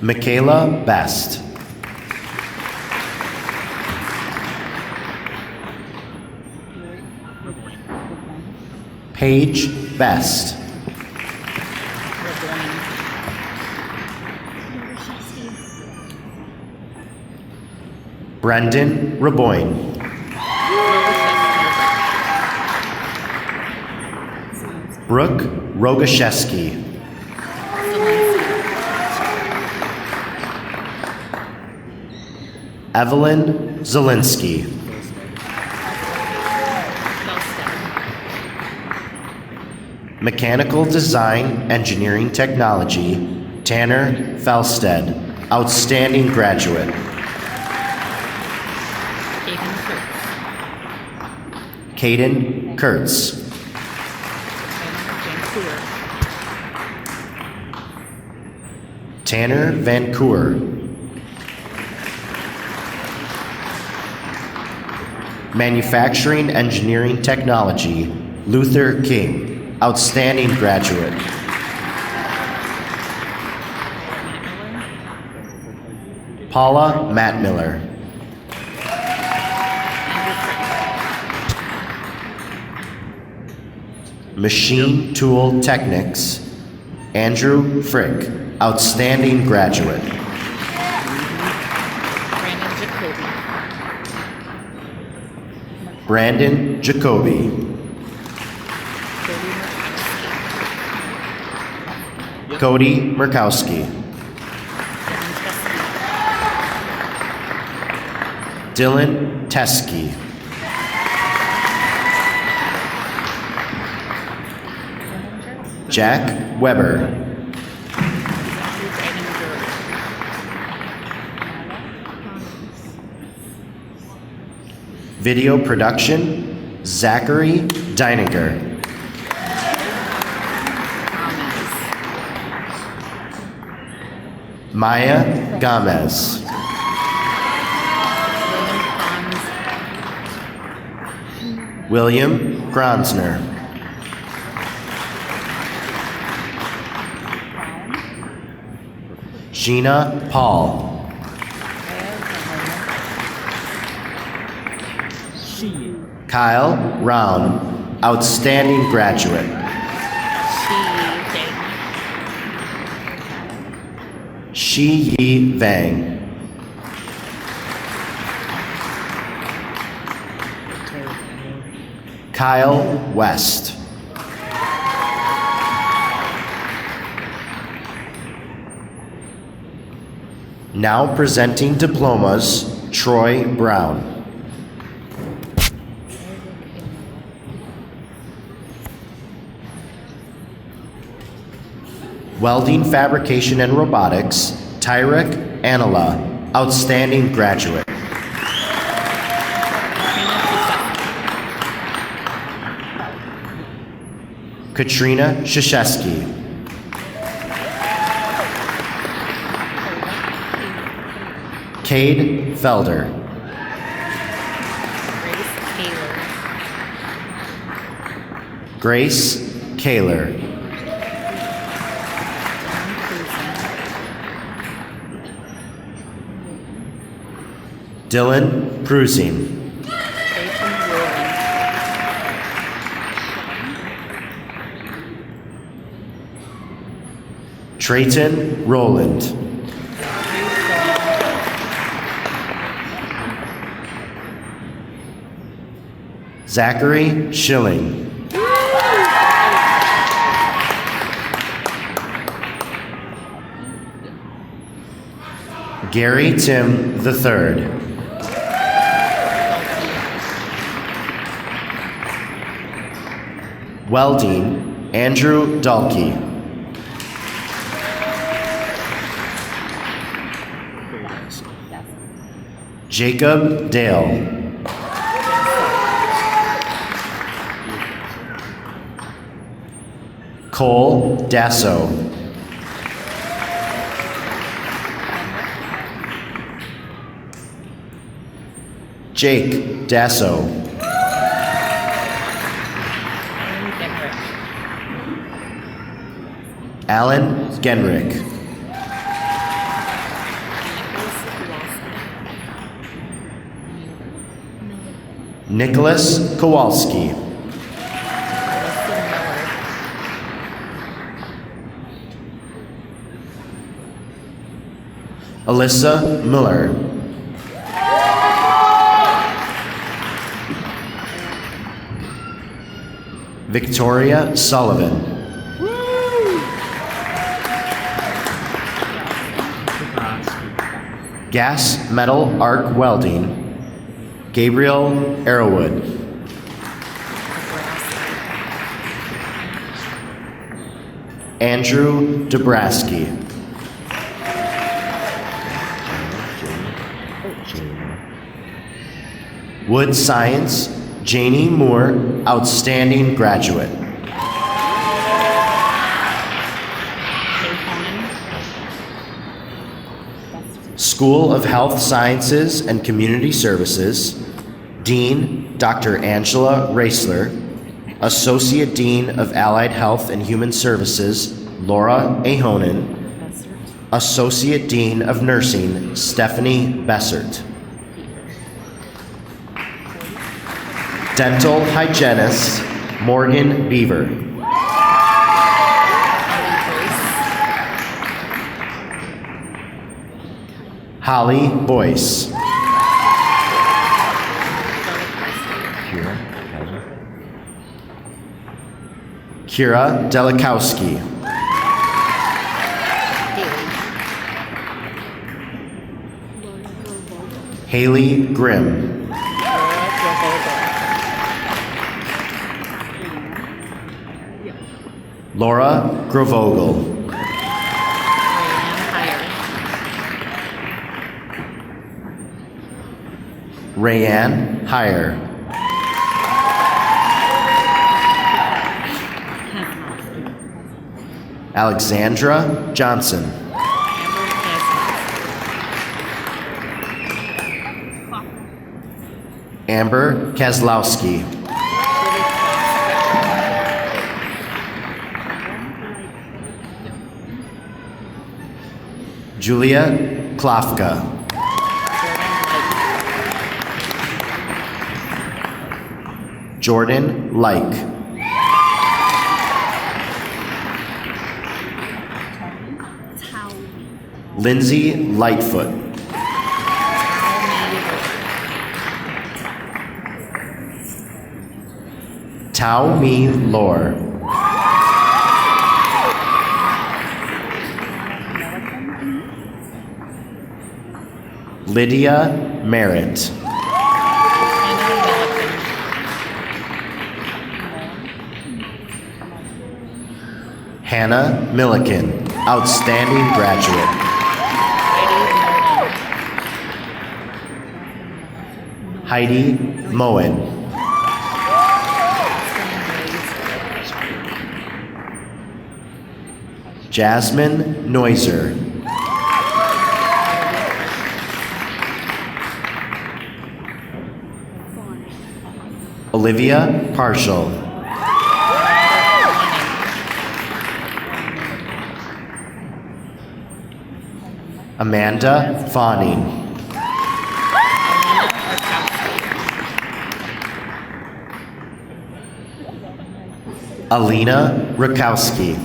Michaela Best. Paige Best. Brendan Raboyne. Brooke Rogaszewski. Evelyn Zielinski. Mechanical Design Engineering Technology, Tanner Felsted, outstanding graduate. Caden Kurtz. Tanner Vancour. Manufacturing Engineering Technology, Luther King, outstanding graduate. Paula Mattmiller. Machine Tool Technics, Andrew Frick, outstanding graduate. Brandon Jacoby. Cody Murkowski. Dylan Teskey. Jack Weber. Video production, Zachary Deininger. Maya Gomez. William Gronsner. Sheena Paul. Kyle Round, outstanding graduate. Shi Yi Vang. Kyle West. Now presenting diplomas, Troy Brown. Welding, Fabrication, and Robotics, Tyrek Anala, outstanding graduate. Katrina Shashesky. Cade Felder. Grace Kaler. Dylan Prusing. Trayton Roland. Zachary Schilling. Gary Tim III. Welding, Andrew Dalkey. Jacob Dale. Cole Dasso. Jake Dasso. Alan Genrick. Nicholas Kowalski. Alyssa Miller. Victoria Sullivan. Gas Metal Arc Welding, Gabriel Arrowwood. Andrew Dabrowski. Wood Science, Janie Moore, outstanding graduate. School of Health Sciences and Community Services, Dean Dr. Angela Raisler. Associate Dean of Allied Health and Human Services, Laura Ahonen. Associate Dean of Nursing, Stephanie Bessert. Dental Hygienist, Morgan Beaver. Holly Boyce. Kira Delikowski. Haley Grimm. Laura Grovogel. Rayanne Heyer. Alexandra Johnson. Amber Kozlowski. Julia Klafka. Jordan Like. Lindsay Lightfoot. Tao Mi Lore. Lydia Merritt. Hannah Milliken, outstanding graduate. Heidi Moen. Jasmine Noiser. Olivia Partial. Amanda Fawning. Alina Rakowski.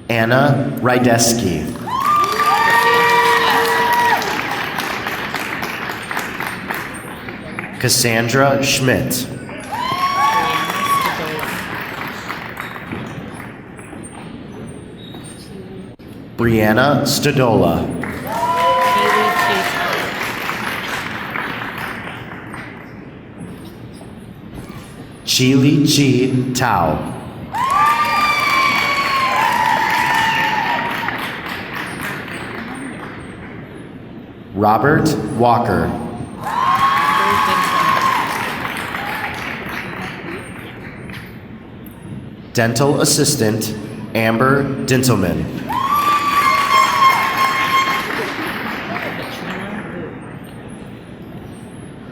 Anna Rydeski. Cassandra Schmidt. Brianna Stodola. Chili Chi Tao. Robert Walker. Dental Assistant Amber Dintelman.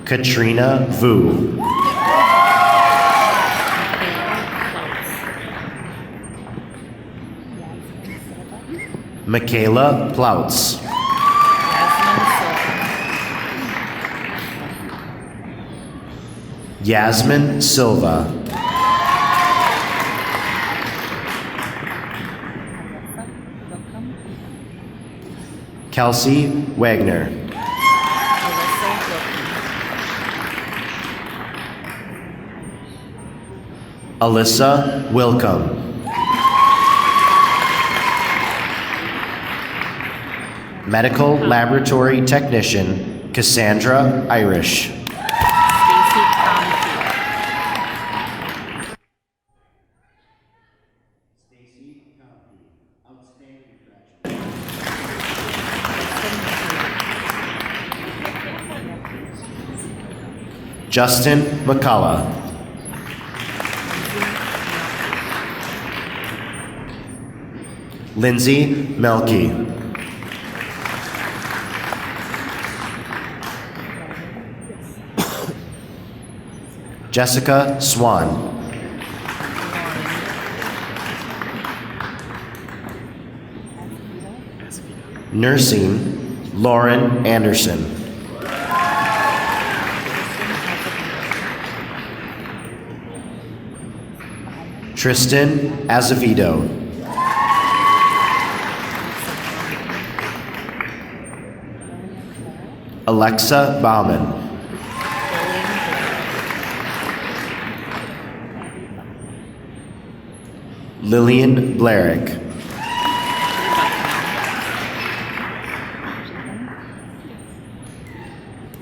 Katrina Vu. Michaela Plautz. Yasmin Silva. Kelsey Wagner. Alyssa Wilcomb. Medical Laboratory Technician Cassandra Irish. Justin McCullough. Lindsay Melky. Jessica Swan. Nursing, Lauren Anderson. Tristan Azevedo. Alexa Bauman. Lillian Blarick.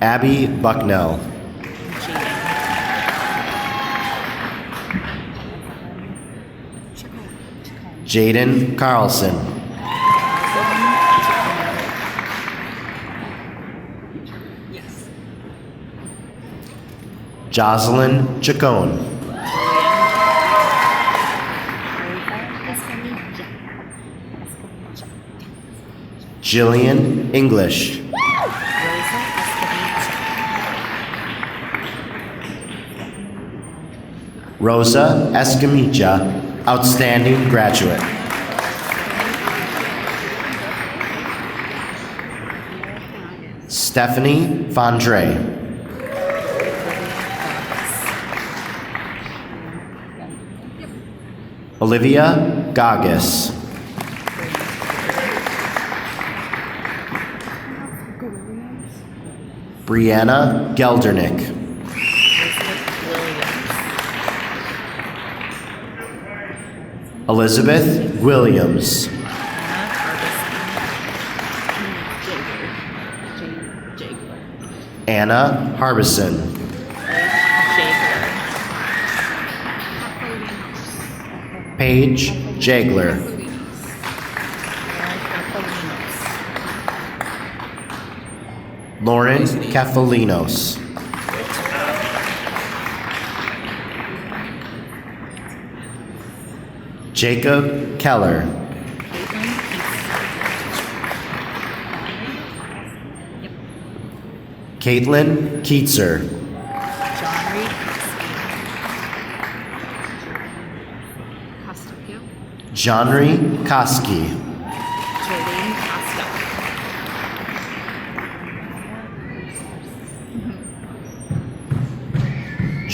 Abby Bucknell. Jaden Carlson. Jocelyn Chacon. Jillian English. Rosa Escamilla, outstanding graduate. Stephanie Fondre. Olivia Gagas. Brianna Geldernick. Elizabeth Williams. Anna Harbison. Paige Jagler. Lauren Kefalinos. Jacob Keller. Caitlin Keetzer. Johnry Koski.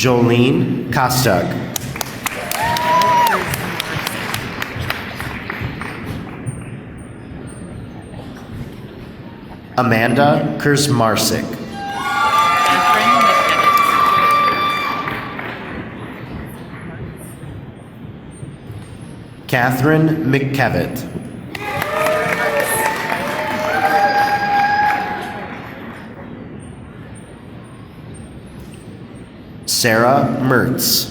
Jolene Kostuk. Amanda Kurzmarsik. Catherine McKevitt. Sarah Mertz.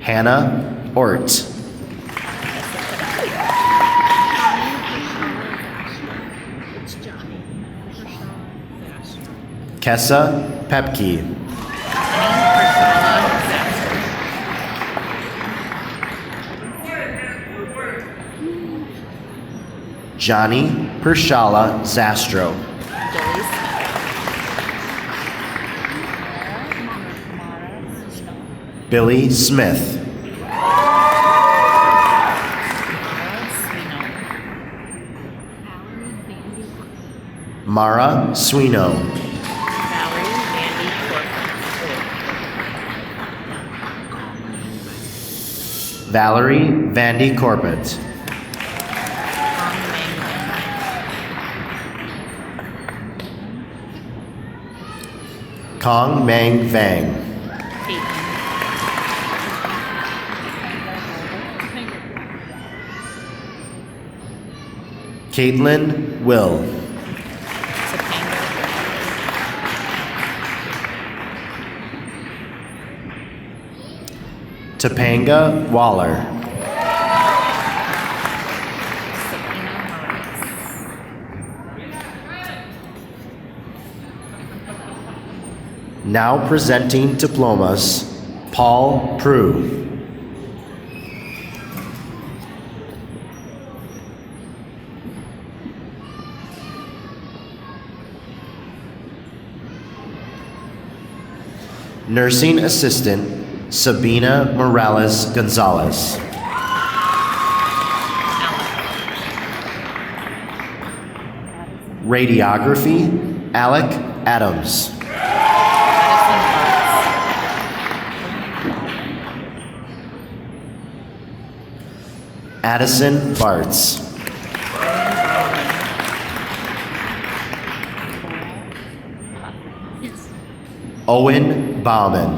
Hannah Ort. Kessa Pepke. Johnny Pershala Zastro. Billy Smith. Mara Swino. Valerie Vandy Corbett. Kong Mang Vang. Caitlin Will. Topanga Waller. Now presenting diplomas, Paul Prue. Nursing Assistant Sabina Morales Gonzalez. Radiography Alec Adams. Addison Bartz. Owen Bauman.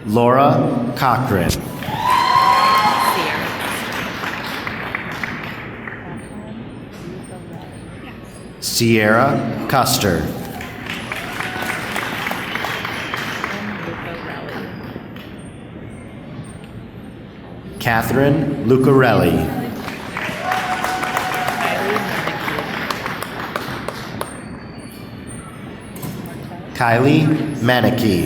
Laura Cochran. Sierra Custer. Catherine Lucarelli. Kylie Manicky.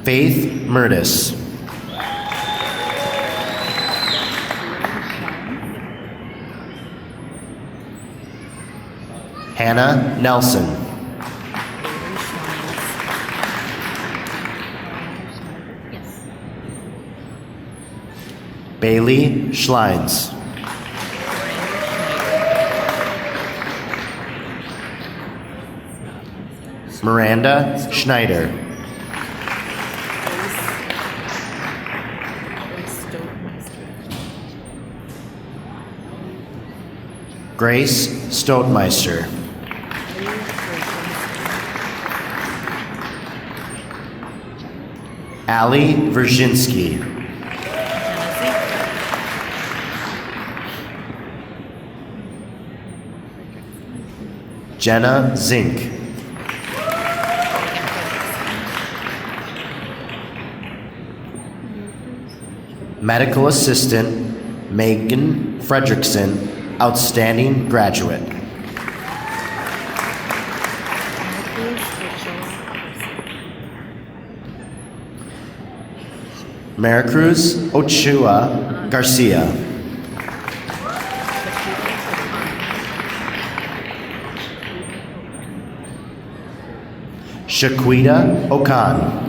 Faith Murtis. Hannah Nelson. Bailey Schleins. Miranda Schneider. Grace Stoutmeister. Ali Verzhinsky. Jenna Zink. Medical Assistant Megan Fredrickson, Outstanding Graduate. Maricruz Ochoa Garcia. Shaquita Okan.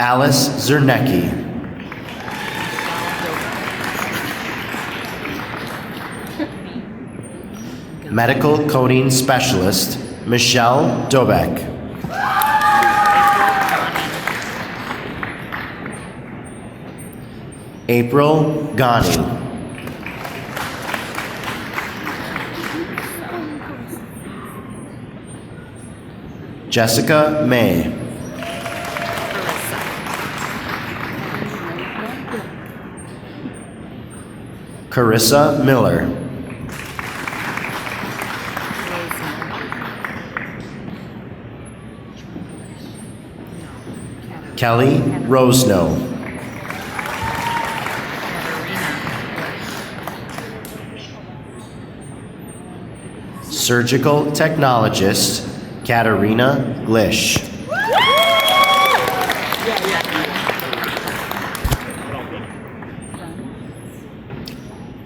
Alice Zernecki. Medical Coding Specialist Michelle Dobek. April Ghani. Jessica May. Carissa Miller. Kelly Roseno. Surgical Technologist Katarina Glish.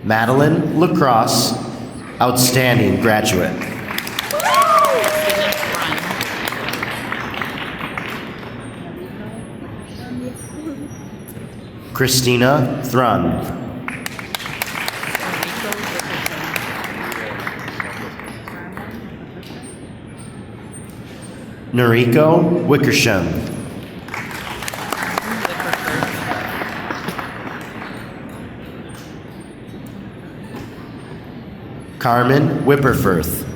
Madeline Lacrosse, Outstanding Graduate. Christina Thrun. Noriko Wickersham. Carmen Whipperfirth.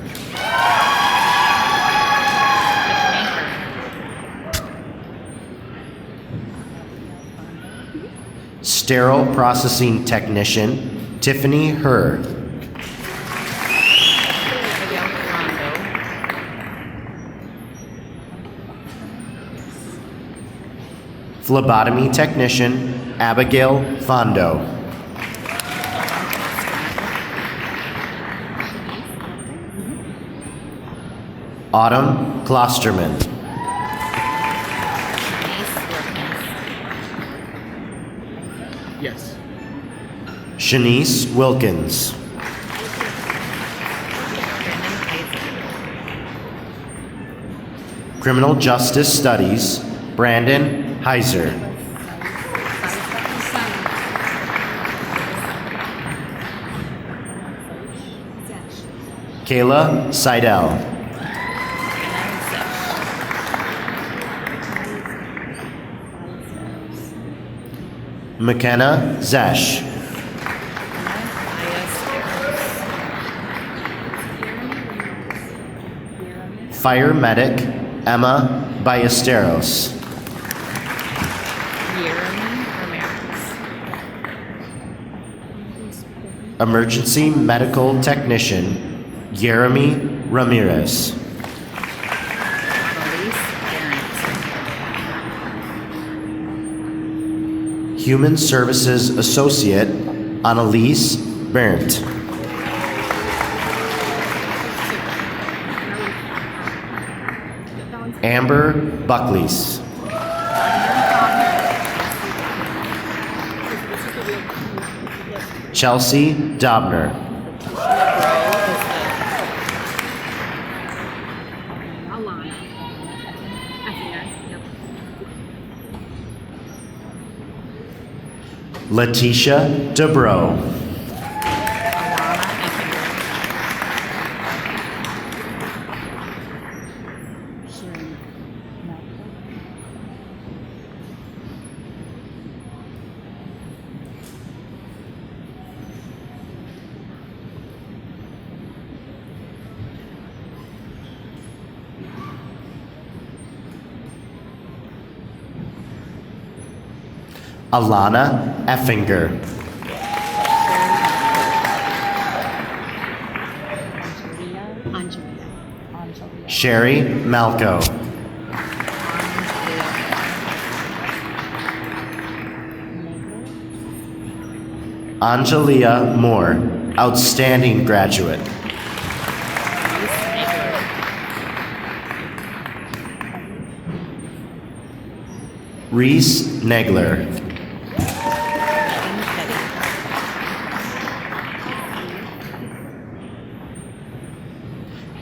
Sterile Processing Technician Tiffany Herr. Phlebotomy Technician Abigail Fondo. Autumn Klosterman. Yes. Shanice Wilkins. Criminal Justice Studies, Brandon Heiser. Kayla Seidel. McKenna Zesh. Fire Medic Emma Ballesteros. Emergency Medical Technician Jeremy Ramirez. Human Services Associate Annalise Berndt. Amber Buckleys. Chelsea Dobner. Letitia Dubrow. Alana Effinger. Sherry Malco. Angelia Moore, outstanding graduate. Reese Negler.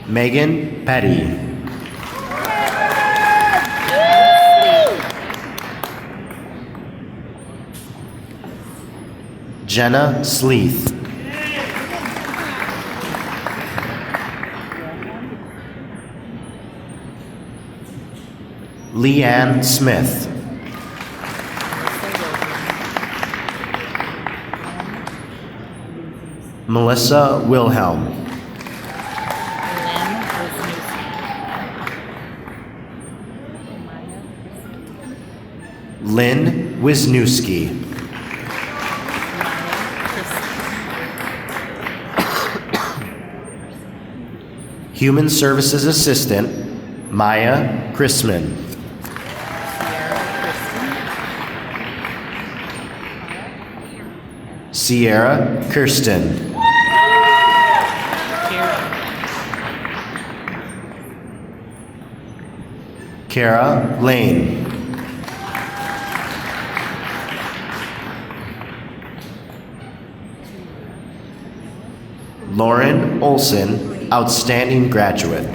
Megan Petty. Jenna Sleeth. Leanne Smith. Melissa Wilhelm. Lynn Wisniewski. Human Services Assistant, Maya Chrisman. Sierra Kirsten. Kara Lane. Lauren Olson, outstanding graduate.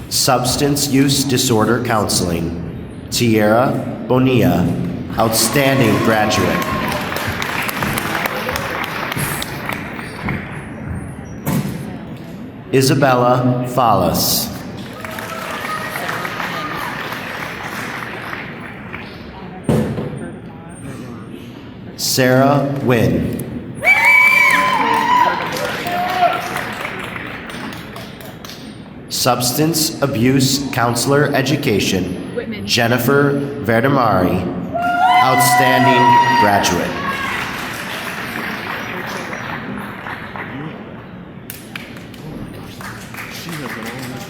Substance Use Disorder Counseling, Tierra Bonilla, outstanding graduate. Isabella Fallas. Sarah Wynn. Substance Abuse Counselor Education, Jennifer Verdemari, outstanding graduate.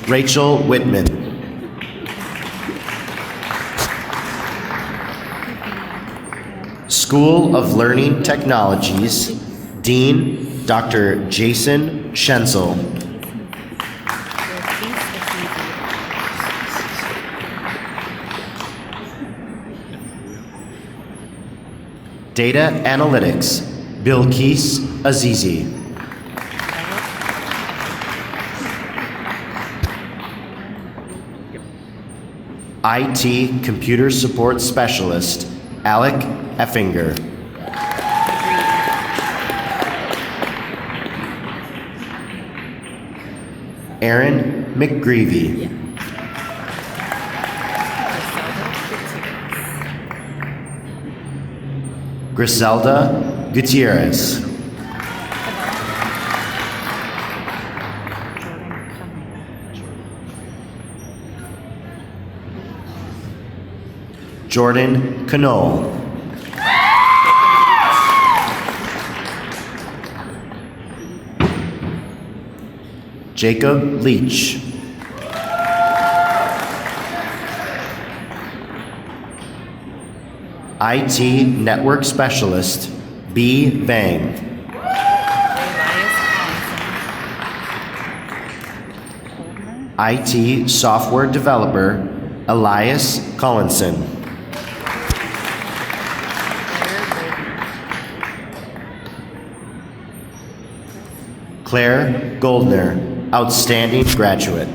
Rachel Whitman. School of Learning Technologies, Dean Dr. Jason Schenzel. Data Analytics, Bilquis Azizi. IT Computer Support Specialist, Alec Effinger. Aaron McGreevy. Griselda Gutierrez. Jordan Canole. Jacob Leach. IT Network Specialist, B. Vang. IT Software Developer, Elias Collinson. Claire Goldner, Outstanding Graduate.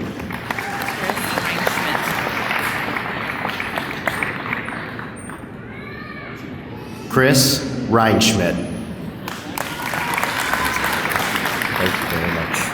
Chris Reinschmidt. Thank you very much.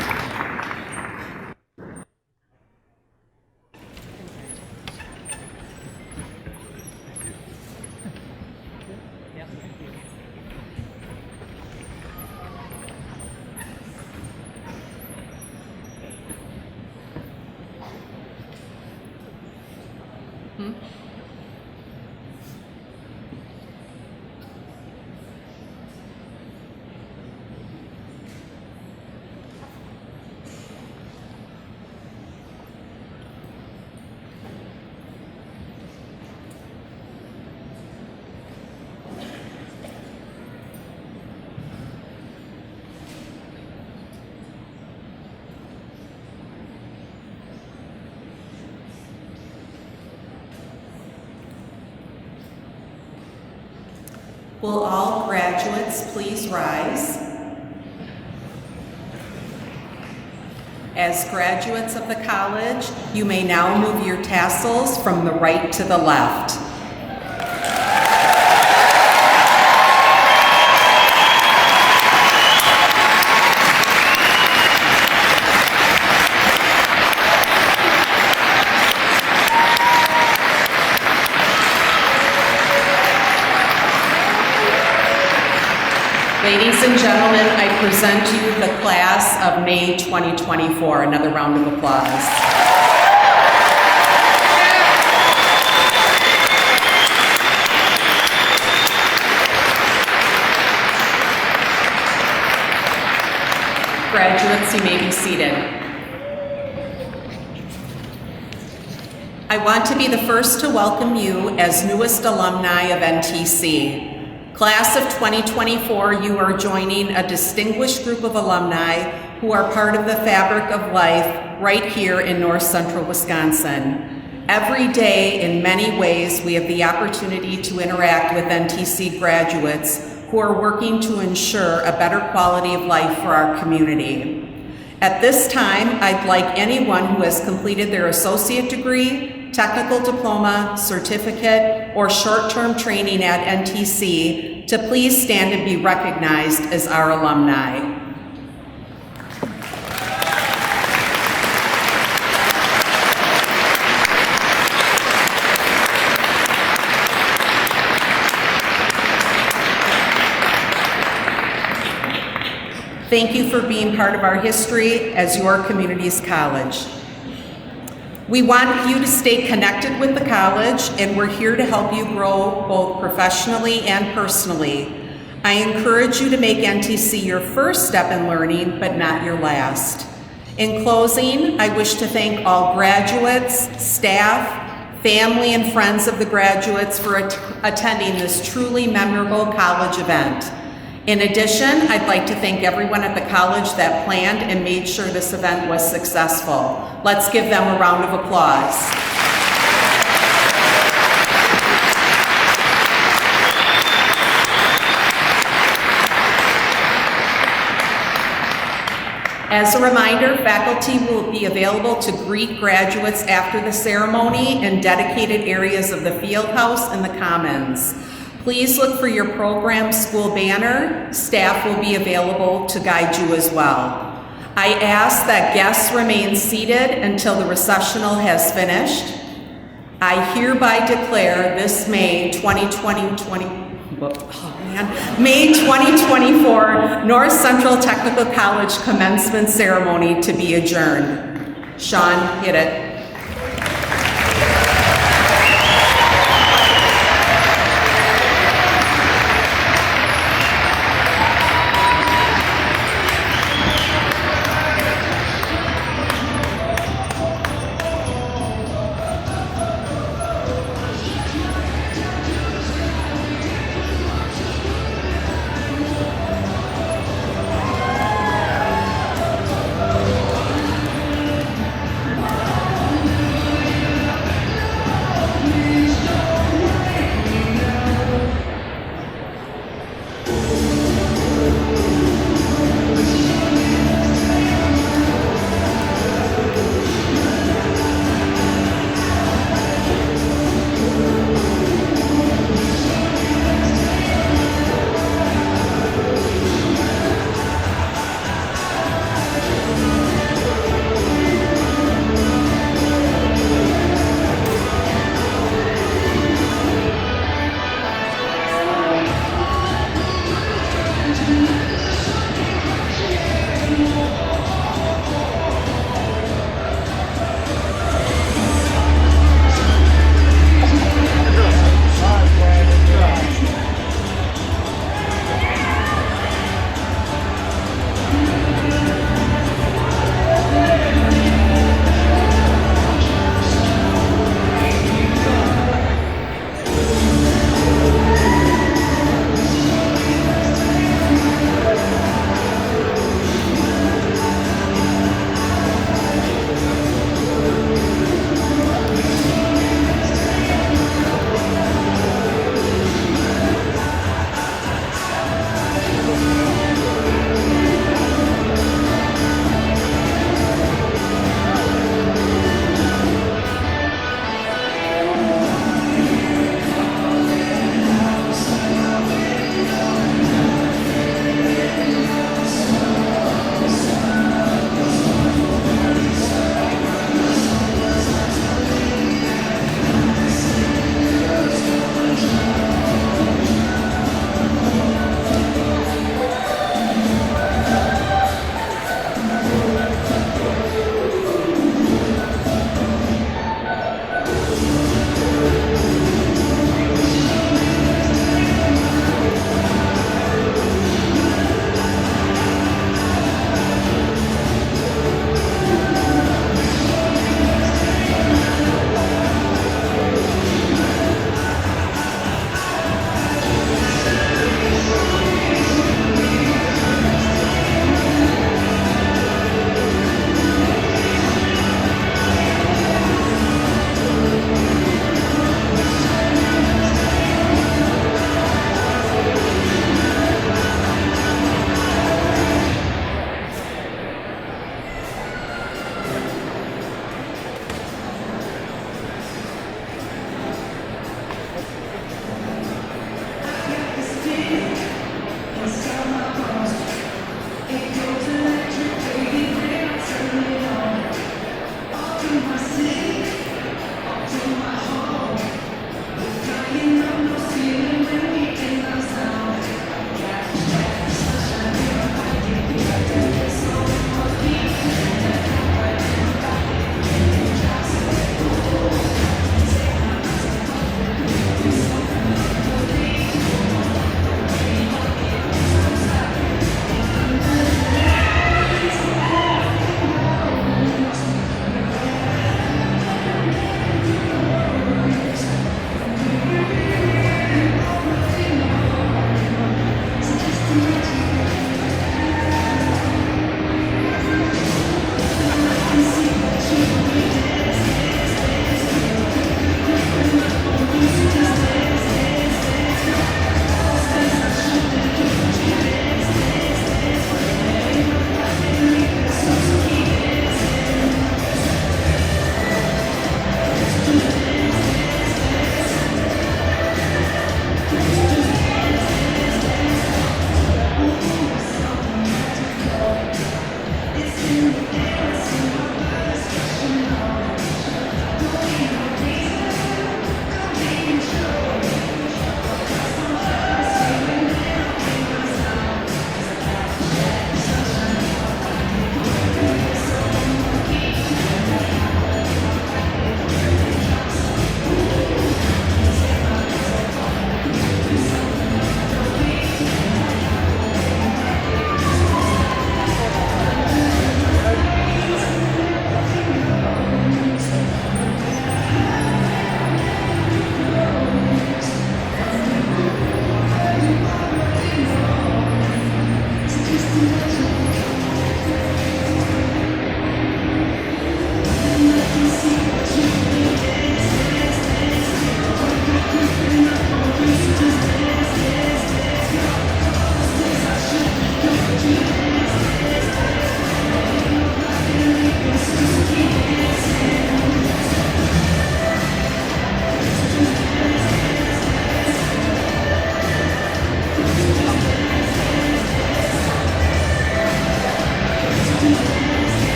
Will all graduates please rise? As graduates of the college, you may now move your tassels from the right to the left. Ladies and gentlemen, I present to you the class of May 2024. Another round of applause. Graduates, you may be seated. I want to be the first to welcome you as newest alumni of NTC. Class of 2024, you are joining a distinguished group of alumni who are part of the fabric of life right here in North Central Wisconsin. Every day, in many ways, we have the opportunity to interact with NTC graduates who are working to ensure a better quality of life for our community. At this time, I'd like anyone who has completed their associate degree, technical diploma, certificate, or short-term training at NTC to please stand and be recognized as our alumni. Thank you for being part of our history as your community's college. We want you to stay connected with the college, and we're here to help you grow both professionally and personally. I encourage you to make NTC your first step in learning, but not your last. In closing, I wish to thank all graduates, staff, family, and friends of the graduates for attending this truly memorable college event. In addition, I'd like to thank everyone at the college that planned and made sure this event was successful. Let's give them a round of applause. As a reminder, faculty will be available to greet graduates after the ceremony in dedicated areas of the field house and the commons. Please look for your program school banner. Staff will be available to guide you as well. I ask that guests remain seated until the recessional has finished. I hereby declare this May 2024 North Central Technical College commencement ceremony to be adjourned. Sean, hit it.